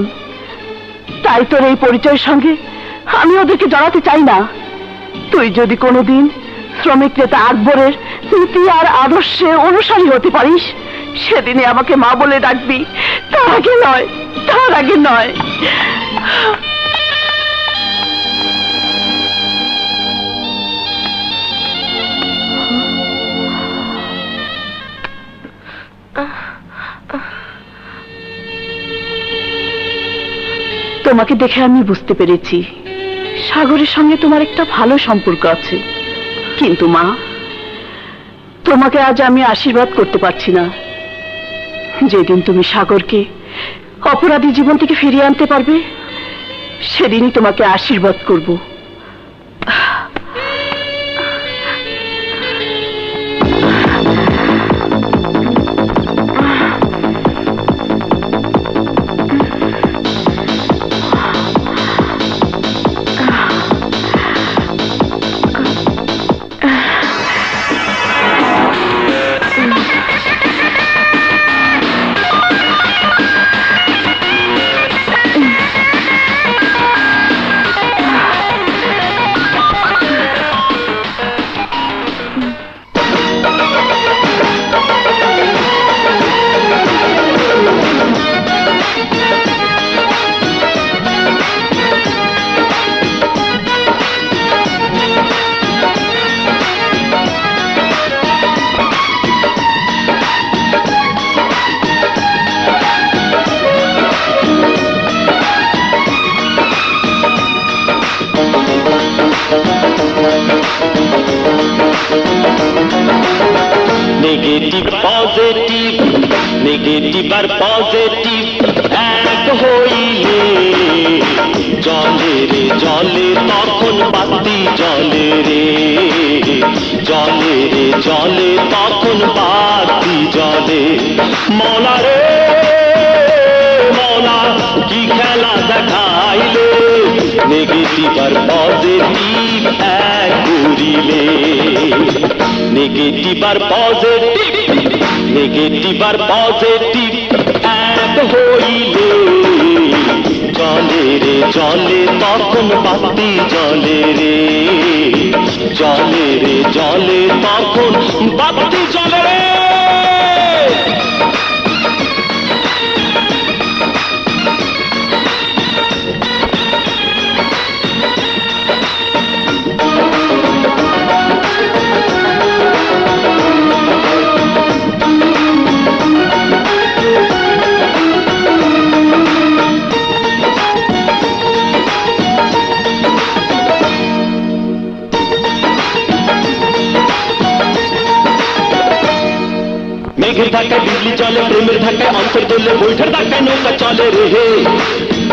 তাই তোর এই পরিচয়ের সঙ্গে আমি ওদেরকে জড়াতে চাই না। তুই যদি কোনোদিন শ্রমিক নেতা আকবরের নীতি আর আদর্শে অনুসারী হতে পারিস, সেদিনে আমাকে মা বলে ডাকবি, তার আগে নয়, তার আগে নয়। তোমাকে দেখে আমি বুঝতে পেরেছি সাগরের সঙ্গে তোমার একটা ভালো সম্পর্ক আছে। কিন্তু মা, তোমাকে আজ আমি আশীর্বাদ করতে পারছি না। যেদিন তুমি সাগরকে অপরাধী জীবন থেকে ফিরিয়ে আনতে পারবে, সেদিনই তোমাকে আশীর্বাদ করব। নেগেটিভ পজিটিভ, নেগেটিভ আর পজিটিভ এক হইলে জলে রে জলে, তখন বাতি জলে রে জলে রে জলে, তখন বাতি জলে। মৌলা রে মৌলা, কি খেলা দেখাইলে নেগেটিভ আর পজিটিভ এক করিলে। নেগেটিভ আর পজিটিভ, নেগেটিভ আর পজিটিভ এক হইলে জলে রে জলে, তখন বাতি জলে রে জলে রে জলে, তখন বাতি জলে রে। বিজলি চলে প্রেমের ধাক্কায় অন্তর দোলে বৈঠার ধাক্কায় নৌকা চলে রে হে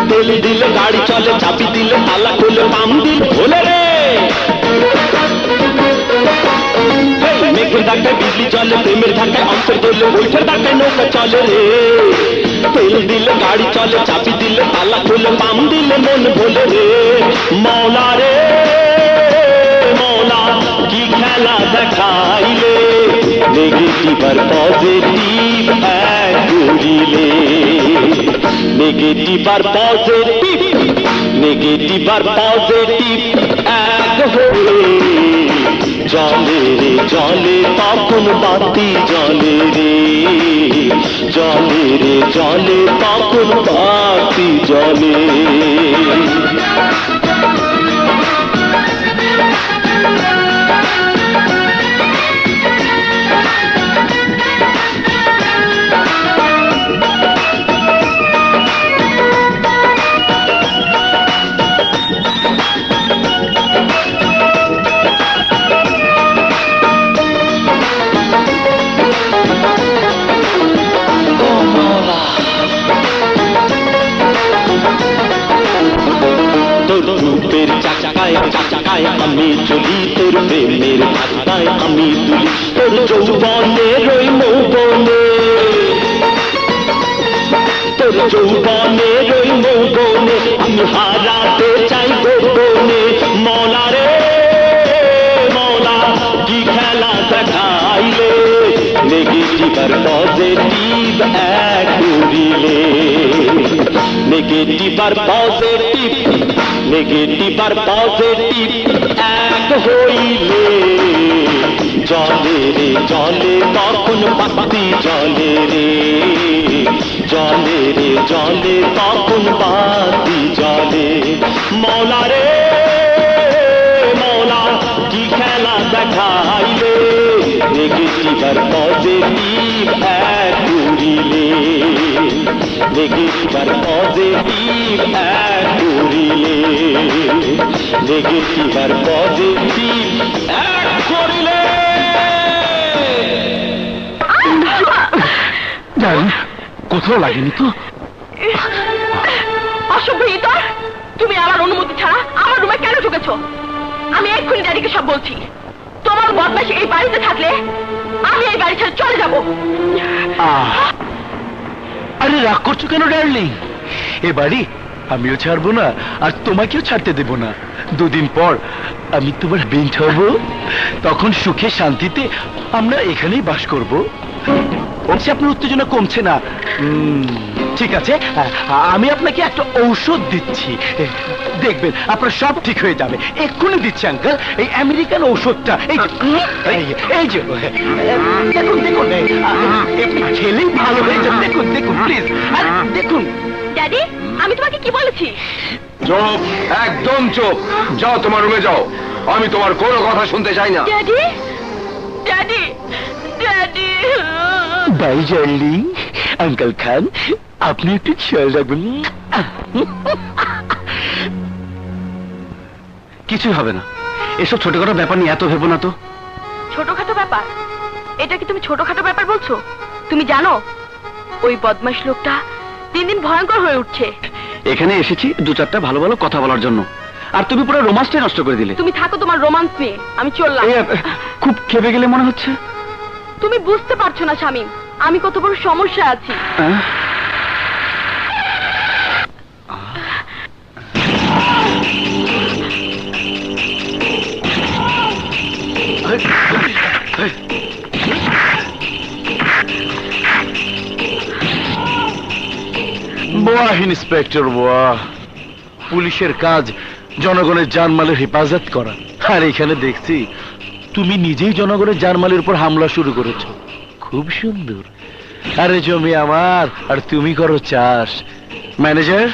তেল দিলে গাড়ি চলে চাবি দিলে তালা খুলে পাম দিল ভোলে রে মেঘের ধাক্কায় বিজলি চলে প্রেমের ধাক্কায় অন্তর দোলে বৈঠার ধাক্কায় নৌকা চলে রে তেল দিলে গাড়ি চলে চাবি দিলে তালা খুলে পাম দিলে মন ভোলে রে মৌলা রে মৌলা কি খেলা দেখাইলে নেগেটিভ আর পজিটিভ এক করিলে নেগেটিভ আর পজিটিভ নেগেটিভ আর পজিটিভ এক হলে জলে রে জলে তখন বাতি জলে রে জলে রে জলে তখন বাতি জলে রূপের চাকায় চাকায় আমি চলি তোর প্রেমের ধাক্কায় আমি তুলি তোর যৌবনে রই মৌবনে তোর যৌবনে রই মৌবনে আমি হারাতে চাই গোপনে মৌলা রে মৌলা কি খেলা দেখাইলে নেগেটিভ আর পজিটিভ এক করিলে নেগেটিভ আর পজিটিভ নেগেটিভ আর পজিটিভ এক হইলে জলে রে জলে তখন বাতি জলে রে জলে রে জলে তখন বাতি জলে মৌলা রে মৌলা কি খেলা দেখাইলে নেগেটিভ আর পজিটিভ এক করিলে নেগেটিভ আর পজিটিভ এক করিলে নেগেটিভ আর পজিটিভ এক করিলে জানি কোথাও লাগেনি তো অসভ্য ইতর, তুমি আমার অনুমতি ছাড়া আমার রুমে কেন ঢুকেছো? আমি এক্ষুনি ড্যাডিকে সব বলছি। তোমার বদমাশ এই বাড়িতে থাকলে আমি এই বাড়ি ছেড়ে চলে যাব। আরে রাগ করছো কেন ডার্লিং? এ বাড়ি আমিও ছাড়বো না আর তোমাকেও ছাড়তে দেব না। দুদিন পর আমি তোমার বেঞ্চ হব, তখন সুখে শান্তিতে আমরা এখানেই বাস করব। আপনার উত্তেজনা কমছে না। ঠিক আছে, আমি আপনাকে একটা ঔষধ দিচ্ছি, দেখবেন আপনার সব ঠিক হয়ে যাবে। এক্ষুনি দিচ্ছি আঙ্কেল, এই আমেরিকান ঔষধটা। এই যে দেখুন দেখুন, খেলেই ভালো হয়ে যাবে। দেখুন দেখুন প্লিজ, দেখুন। ড্যাডি, আমি তোমাকে কি বলেছি? চুপ, একদম চুপ। যাও তোমার রুমে যাও, আমি তোমার কোনো কথা শুনতে চাই না। Daddy daddy daddy bye darling. Uncle Khan, আপনি একটু খেয়াল রাখবেন। কিছুই হবে না, এসব ছোটখাটো ব্যাপার নিয়ে এত ভেবো না তো। ছোটখাটো ব্যাপার? এটা কি তুমি ছোটখাটো ব্যাপার বলছো? তুমি জানো ওই বদমাশ লোকটা দিন দিন ভয়ঙ্কর হয়ে উঠছে। এখানে এসেছি দু চারটা ভালো ভালো কথা বলার জন্য, আর তুমি পুরো রোমান্সটাই নষ্ট করে দিলে। তুমি থাকো তোমার রোমান্স নিয়ে, আমি চললাম। খুব খেপে গেলে মনে হচ্ছে। তুমি বুঝতে পারছো না শামীম, আমি কত বড় সমস্যা আছি। বাহ ইন্সপেক্টর, বাহ। পুলিশের কাজ জনগণের জানমালের হেফাজত করা, আর এখানে দেখছি তুমি নিজেই জনগণের জানমালের উপর হামলা শুরু করেছো। খুব সুন্দর। আরে জমি আমার, আর তুমি করো চাষ। ম্যানেজার,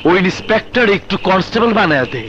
ওই ইন্সপেক্টর একটু কনস্টেবল বানায় দে।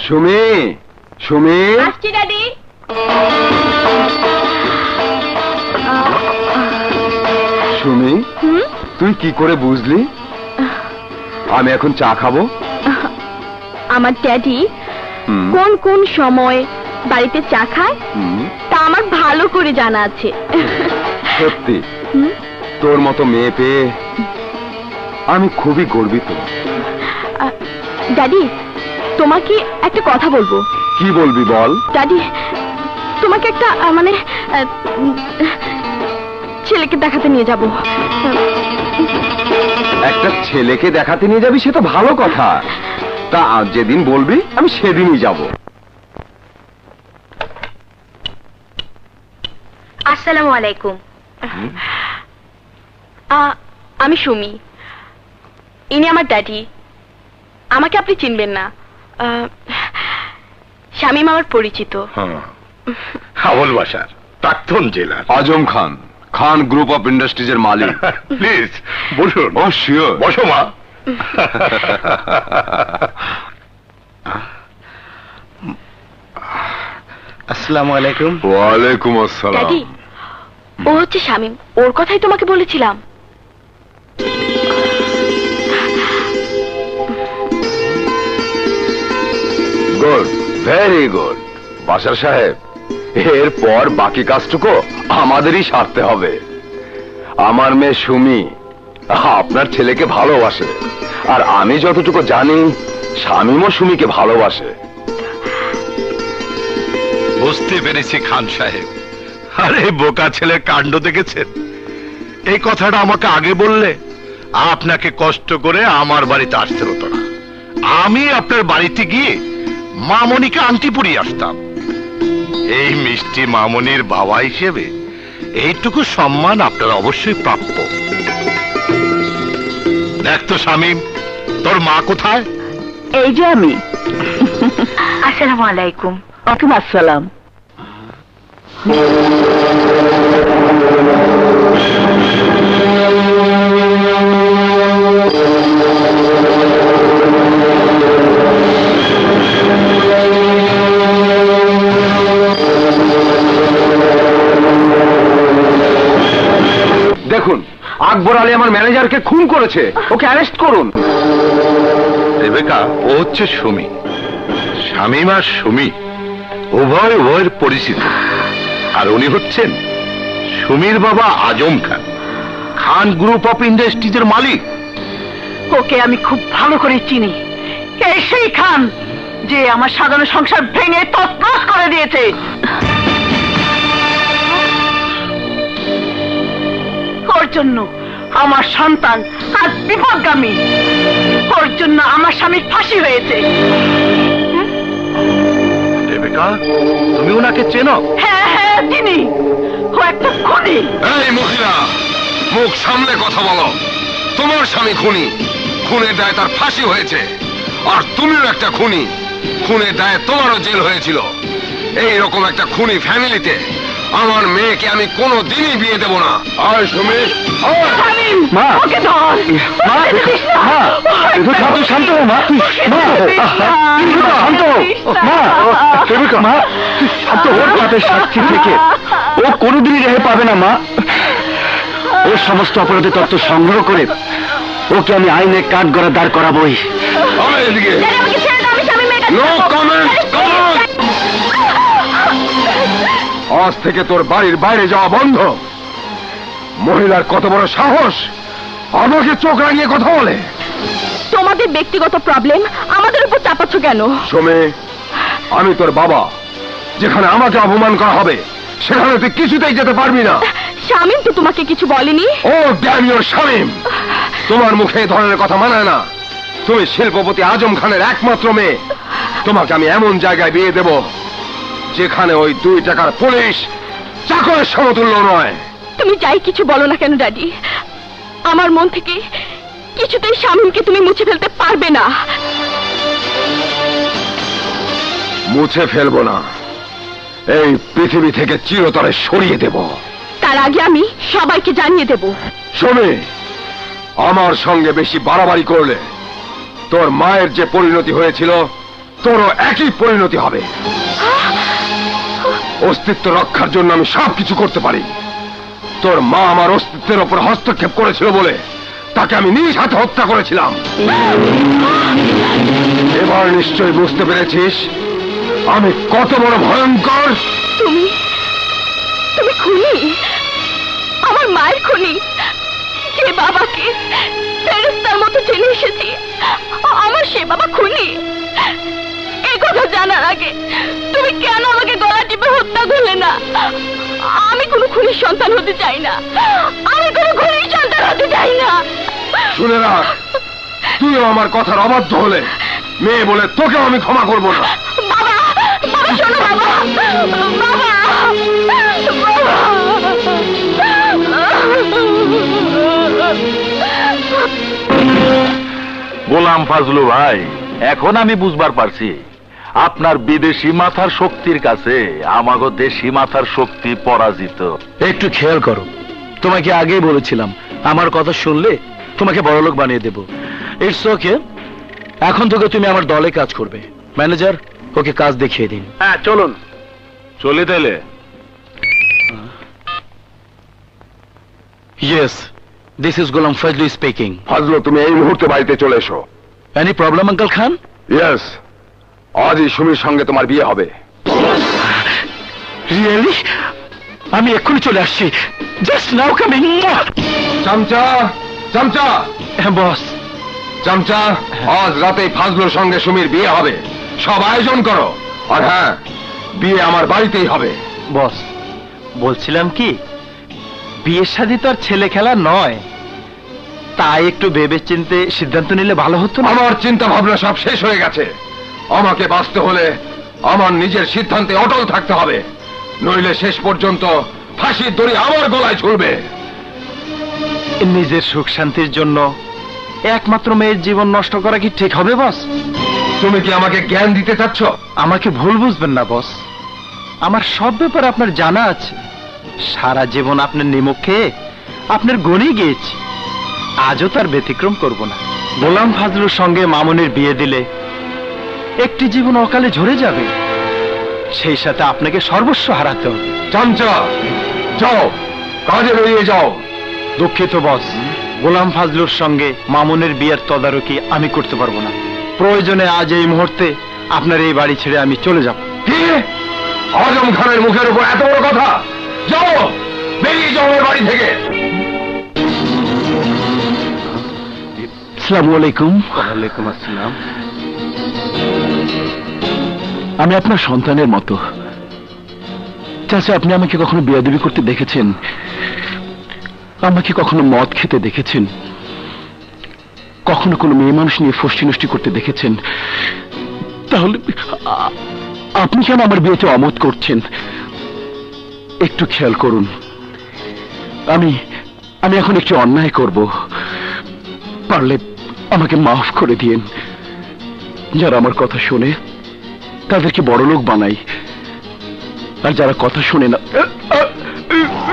সুমি, সুমি, আসছি ড্যাডি। সুমি, তুই কি করে বুঝলি আমি এখন চা খাবো? আমার ড্যাডি হুম, কোন কোন সময় বাড়িতে চা খায় হুম, তা আমার ভালো করে জানা আছে। সত্যি হুম? তোর মতো মেয়ে পেয়ে আমি খুবই গর্বিত। ড্যাডি, তোমাকে একটা কথা বলবো। কি বলবি বল। ড্যাডি, তোমাকে একটা মানে ছেলেকে দেখাতে নিয়ে যাব। একটা ছেলেকে দেখাতে নিয়ে যাবি সে তো ভালো কথা, তা আজ যেদিন বলবি আমি সেদিনই যাব। আসসালামু আলাইকুম। আমি সুমি, ইনি আমার ড্যাডি। আমাকে আপনি চিনবেন না, শামীম আমার পরিচিত। হাওল বাসার প্রাক্তন জেলার আজম খান, খান গ্রুপ অফ ইন্ডাস্ট্রিজের মালিক। প্লিজ বসুন। ও শিওর, বসো মা। আসসালামু আলাইকুম। ওয়ালাইকুম আসসালাম। ড্যাডি, ও হচ্ছে শামীম, ওর কথাই তোমাকে বলেছিলাম। Good, very good. বাশার সাহেব, এরপর বাকি কাজটুকু আমাদেরই সারতে হবে। আমার মেয়ে সুমি আপনার ছেলেকে ভালোবাসে, আর আমি যতটুকু জানি শামীমও সুমিকে ভালোবাসে। বুঝতে পেরেছি খান সাহেব। আরে বোকা ছেলের কাণ্ড দেখেছেন? এই কথাটা আমাকে আগে বললে আপনাকে কষ্ট করে আমার বাড়িতে আসতে হতো না। আমি আপনার বাড়িতে গিয়ে মামনিকে আংটি পরিয়ে আসতাম। এই মিষ্টি মামনির বাবা হিসেবে এইটুকু সম্মান আপনার অবশ্যই প্রাপ্য। দেখ তো শামীম, তোর মা কোথায়? এই যে আমি। আসসালামু আলাইকুম। ওয়ালাইকুম আসসালাম। দেখুন, আকবর আলী আমার ম্যানেজারকে খুন করেছে, ওকে অ্যারেস্ট করুন। রেবেকা, ও হচ্ছে সুমি। শামীম আর সুমি উভয়ের পরিচিত, আর উনি হচ্ছেন সুমির বাবা আজম খান, খান গ্রুপ অফ ইন্ডাস্ট্রিজের মালিক। ওকে আমি খুব ভালো করে চিনি। এই সেই খান যে আমার সাজানো সংসার ভেঙে তছনছ করে দিয়েছে। ওর জন্য আমার সন্তান আজ বিপদগামী। ওর জন্য আমার স্বামীর ফাঁসি হয়েছে। রেবেকা, তুমি ওনাকে চেনো? হ্যাঁ হ্যাঁ চিনি, ও একটা খুনি। এই মহিলা, মুখ সামলে কথা বলো। তোমার স্বামী খুনি, খুনের দায়ে তার ফাঁসি হয়েছে। আর তুমিও একটা খুনি, খুনের দায়ে তোমারও জেল হয়েছিল। এই রকম একটা খুনি ফ্যামিলিতে আমার মেয়েকে আমি কোনো দিনই বিয়ে দেব না। আর সুমি, শামীম, মা, ওকে ধর। মা, ওকে দিস না। মা, একটু শান্ত, শান্ত হও, মা। মা, শান্ত হও। মা, রেবেকা, মা, তুই শান্ত হও। ওর পাপের সাক্ষী থেকে ও কোনোদিনই রেহাই পাবে না মা। ওর সমস্ত অপরাধের তথ্য সংগ্রহ করে ওকে আমি আইনে কাঠগড়া দাঁড় করাবোই। এদিকে ড্যাডি, আমাকে ছেড়ে দাও, আমি শামীমের কাছে নো যাবো। কমেন্ট। আজ থেকে তোর বাড়ির বাইরে যাওয়া বন্ধ। মহিলার কত বড় সাহস, আমাকে চোখ রাঙিয়ে কথা বলে। তোমাদের ব্যক্তিগত প্রবলেম আমাদের উপর চাপাচ্ছ কেন? সোমে, আমি তোর বাবা। যেখানে আমাকে অপমান করা হবে সেখানে তুই কিছুতেই যেতে পারবি না। শামীম তো তোমাকে কিছু বলেনি। ও ড্যাম ইওর শামীম, তোমার মুখে এই ধরনের কথা মানায় না। তুমি শিল্পপতি আজম খানের একমাত্র মেয়ে। তোমাকে আমি এমন জায়গায় বিয়ে দেব যেখানে ওই 2 টাকার পুলিশ চাকরের সমতুল্য নয়। তুমি যাই কিছু বলো না কেন ড্যাডি, আমার মন থেকে কিছুতেই শামীমকে তুমি মুছে ফেলতে পারবে না। মুছে ফেলবো না, এই পৃথিবী থেকে চিরতরে সরিয়ে দেব। তার আগে আমি সবাইকে জানিয়ে দেব। শোনে, আমার সঙ্গে বেশি বাড়াবাড়ি করলে তোর মায়ের যে পরিণতি হয়েছিল তোরও একই পরিণতি হবে। অস্তিত্ব রক্ষার জন্য আমি সবকিছু করতে পারি। তোর মা আমার অস্তিত্বের ওপর হস্তক্ষেপ করেছিল বলে তাকে আমি নিজ হাতে হত্যা করেছিলাম। এবার নিশ্চয়ই বুঝতে পেরেছিস আমি কত বড় ভয়ঙ্কর। তুমি তুমি খুনি, আমার মায়ের খুনি, যে বাবাকে ফেরেশতার মতো জেনে এসেছি আমার সে বাবা খুনি। এই কথা জানার আগে তুমি কেন আমাকে গলা টিপে হত্যা করলে না? আমি কোনো খুনির সন্তান হতে চাই না, আমি কোনো খুনির সন্তান হতে চাই না। শুনে রাখ, তুইও আমার কথার অবাধ্য হলে মেয়ে বলে তোকেও আমি ক্ষমা করব না। বাবা, বাবা শোনো বাবা, বাবা, গোলাম ফাজলু ভাই, এখন আমি বুঝবার পারছি আপনার বিদেশি মাথার শক্তির কাছে আমাগো দেশি মাথার শক্তি পরাজিত। একটু খেয়াল করো, তোমাকে আগেই বলেছিলাম আমার কথা শুনলে তোমাকে বড়লোক বানিয়ে দেব। ইটস ওকে, এখন থেকে তুমি আমার দলে কাজ করবে। ম্যানেজার, ওকে কাজ দেখিয়ে দিন। হ্যাঁ চলুন। চলে তাইলে। Yes, this is Golam Fazlu speaking. Fazlu, তুমি এই মুহূর্তে বাড়িতে চলে এসো। Any problem uncle Khan? Yes, আজই সুমির সঙ্গে তোমার বিয়ে হবে। রিয়েলি? আমি এক্ষুনি চলে আসছি। Just now coming. চামচা, চামচা, বস। চামচা, আজ রাতে ফাজলুর সঙ্গে সুমির বিয়ে হবে, সব আয়োজন করো। আর হ্যাঁ, বিয়ে আমার বাড়িতেই হবে। বস, বলছিলাম কি, বিয়ের শাদী তো আর ছেলে খেলা নয়, তাই একটু ভেবে চিন্তে সিদ্ধান্ত নিলে ভালো হতো না? আমার চিন্তা ভাবনা সব শেষ হয়ে গেছে। আমাকে বাঁচতে হলে আমার নিজের সিদ্ধান্তে অটল থাকতে হবে, নইলে শেষ পর্যন্ত ফাঁসির দড়ি আমার গলায় ঝুলবে। নিজের সুখ শান্তির জন্য একমাত্র মেয়ের জীবন নষ্ট করা কি ঠিক হবে বস? তুমি কি আমাকে জ্ঞান দিতে চাচ্ছ? আমাকে ভুল বুঝবেন না বস, আমার সব ব্যাপারে আপনার জানা আছে। সারা জীবন আপনার নিমক খেয়ে আপনার গণে গিয়েছি, আজও তার ব্যতিক্রম করব না। গোলাম ফাজলুর সঙ্গে মামুনের বিয়ে দিলে একটি জীবন অকালে ঝরে যাবে, সেই সাথে আপনাকে সর্বস্ব হারাতে হবে। চামচা, যাও, কাজে বেরিয়ে যাও। দুঃখিত বস, গোলাম ফাজলুর সঙ্গে মামুনের বিয়ের তদারকি আমি করতে পারবো না। প্রয়োজনে আজ এই মুহূর্তে আপনার এই বাড়ি ছেড়ে আমি চলে যাব। কি? আজম খানের মুখের উপর এত বড় কথা? যাও, বেরিয়ে যাও আমার বাড়ি থেকে। আসসালামু আলাইকুম। ওয়ালাইকুম আসসালাম। আমি আপনার সন্তানের মতো। চাচা, আপনি আমাকে কখনো বিয়াদবি করতে দেখেছেন? আমাকে কখনো মদ খেতে দেখেছেন? কখনো কোনো মেয়ে মানুষ নিয়ে ফষ্টি নষ্টি করতে দেখেছেন? তাহলে আপনি কেন আমার বিয়েতে অমত করছেন? একটু খেয়াল করুন, আমি এখন একটু অন্যায় করব, পারলে আমাকে মাফ করে দিয়েন। যারা আমার কথা শোনে তাদেরকে বড়লোক বানাই, আর যারা কথা শোনে না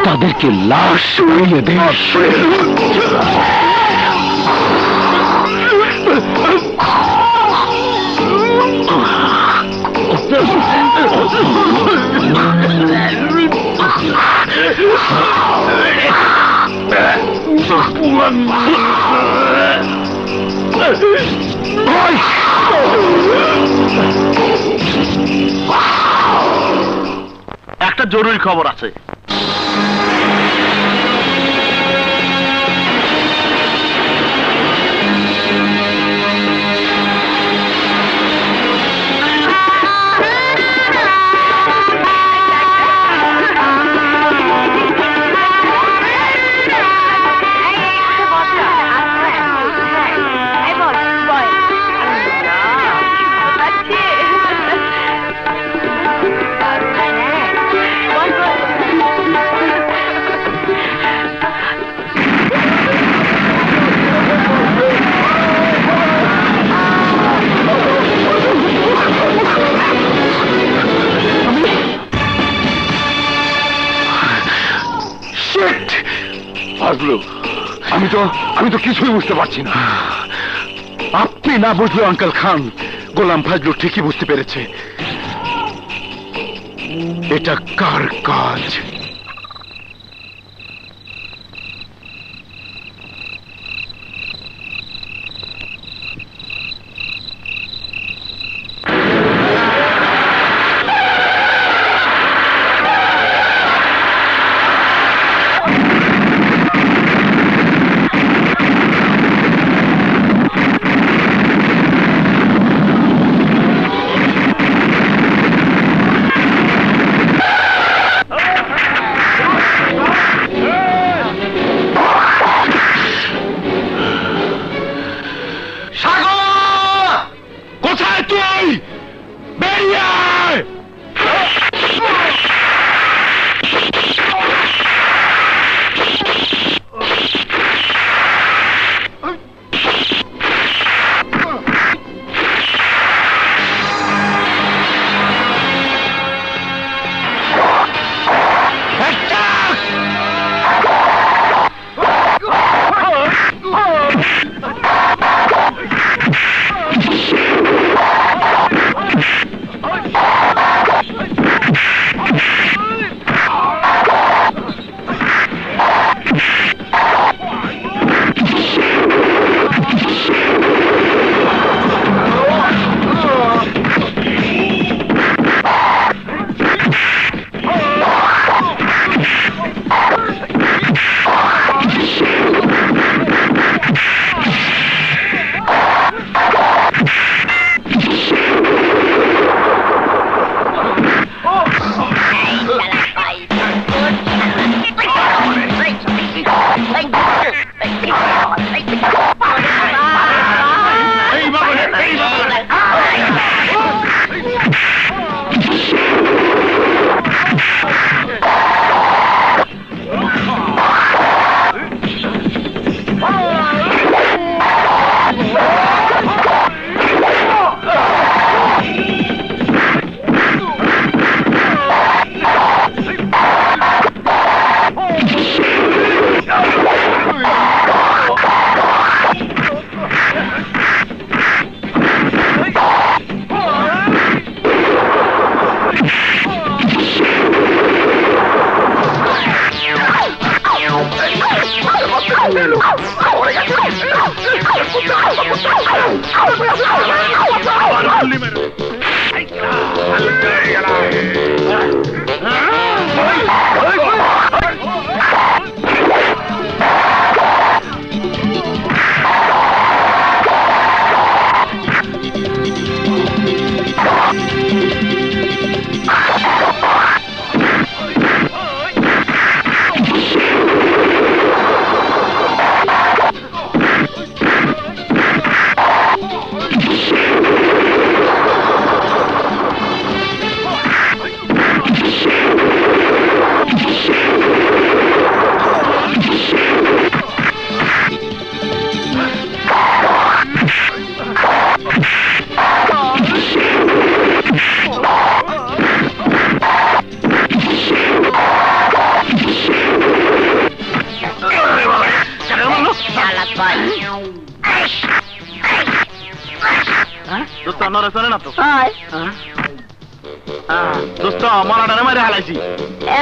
তাদেরকে লাশ উড়িয়ে দেয়। একটা জরুরি খবর আছে। ফাজলু, আমি তো কিছুই বুঝতে পারছি না। আপনি না বুঝলো আঙ্কেল খান, গোলাম ফজলু ঠিকই বুঝতে পেরেছে এটা কার কাজ।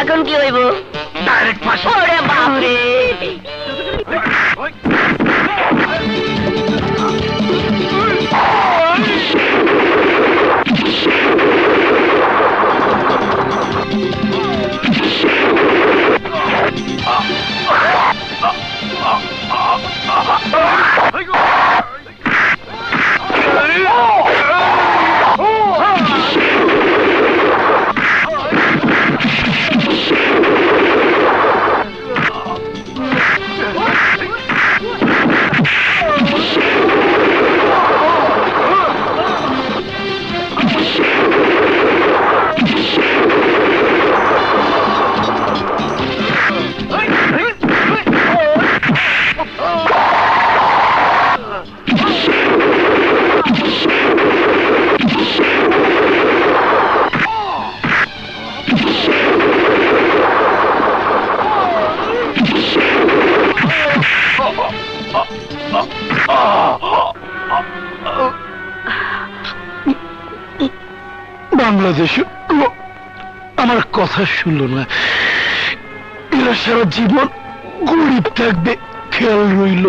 এখন কি হইব? ডাইরেক্ট ফাঁসি। ওরে বাপরে! বাংলাদেশে আমার কথা শুনলো না, এরা সারা জীবন গরিব থাকবে, খেয়াল রইল।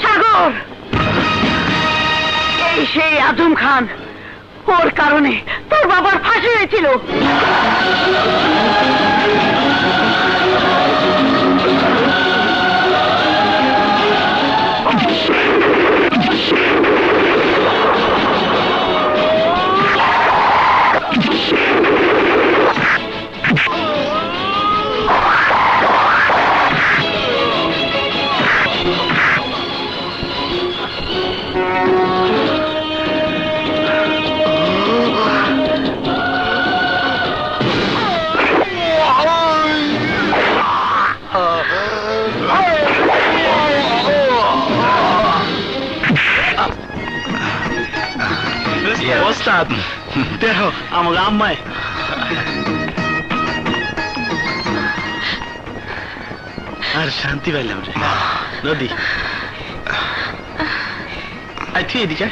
সাগর, এই সেই আজম খান, ওর কারণে তোর বাবার ফাঁসি হয়েছিল। ওস্তাদ দেখো আমাকে আম্মায় আর শান্তি পাইলাম রে। নদী আই ঠিক এদিকে।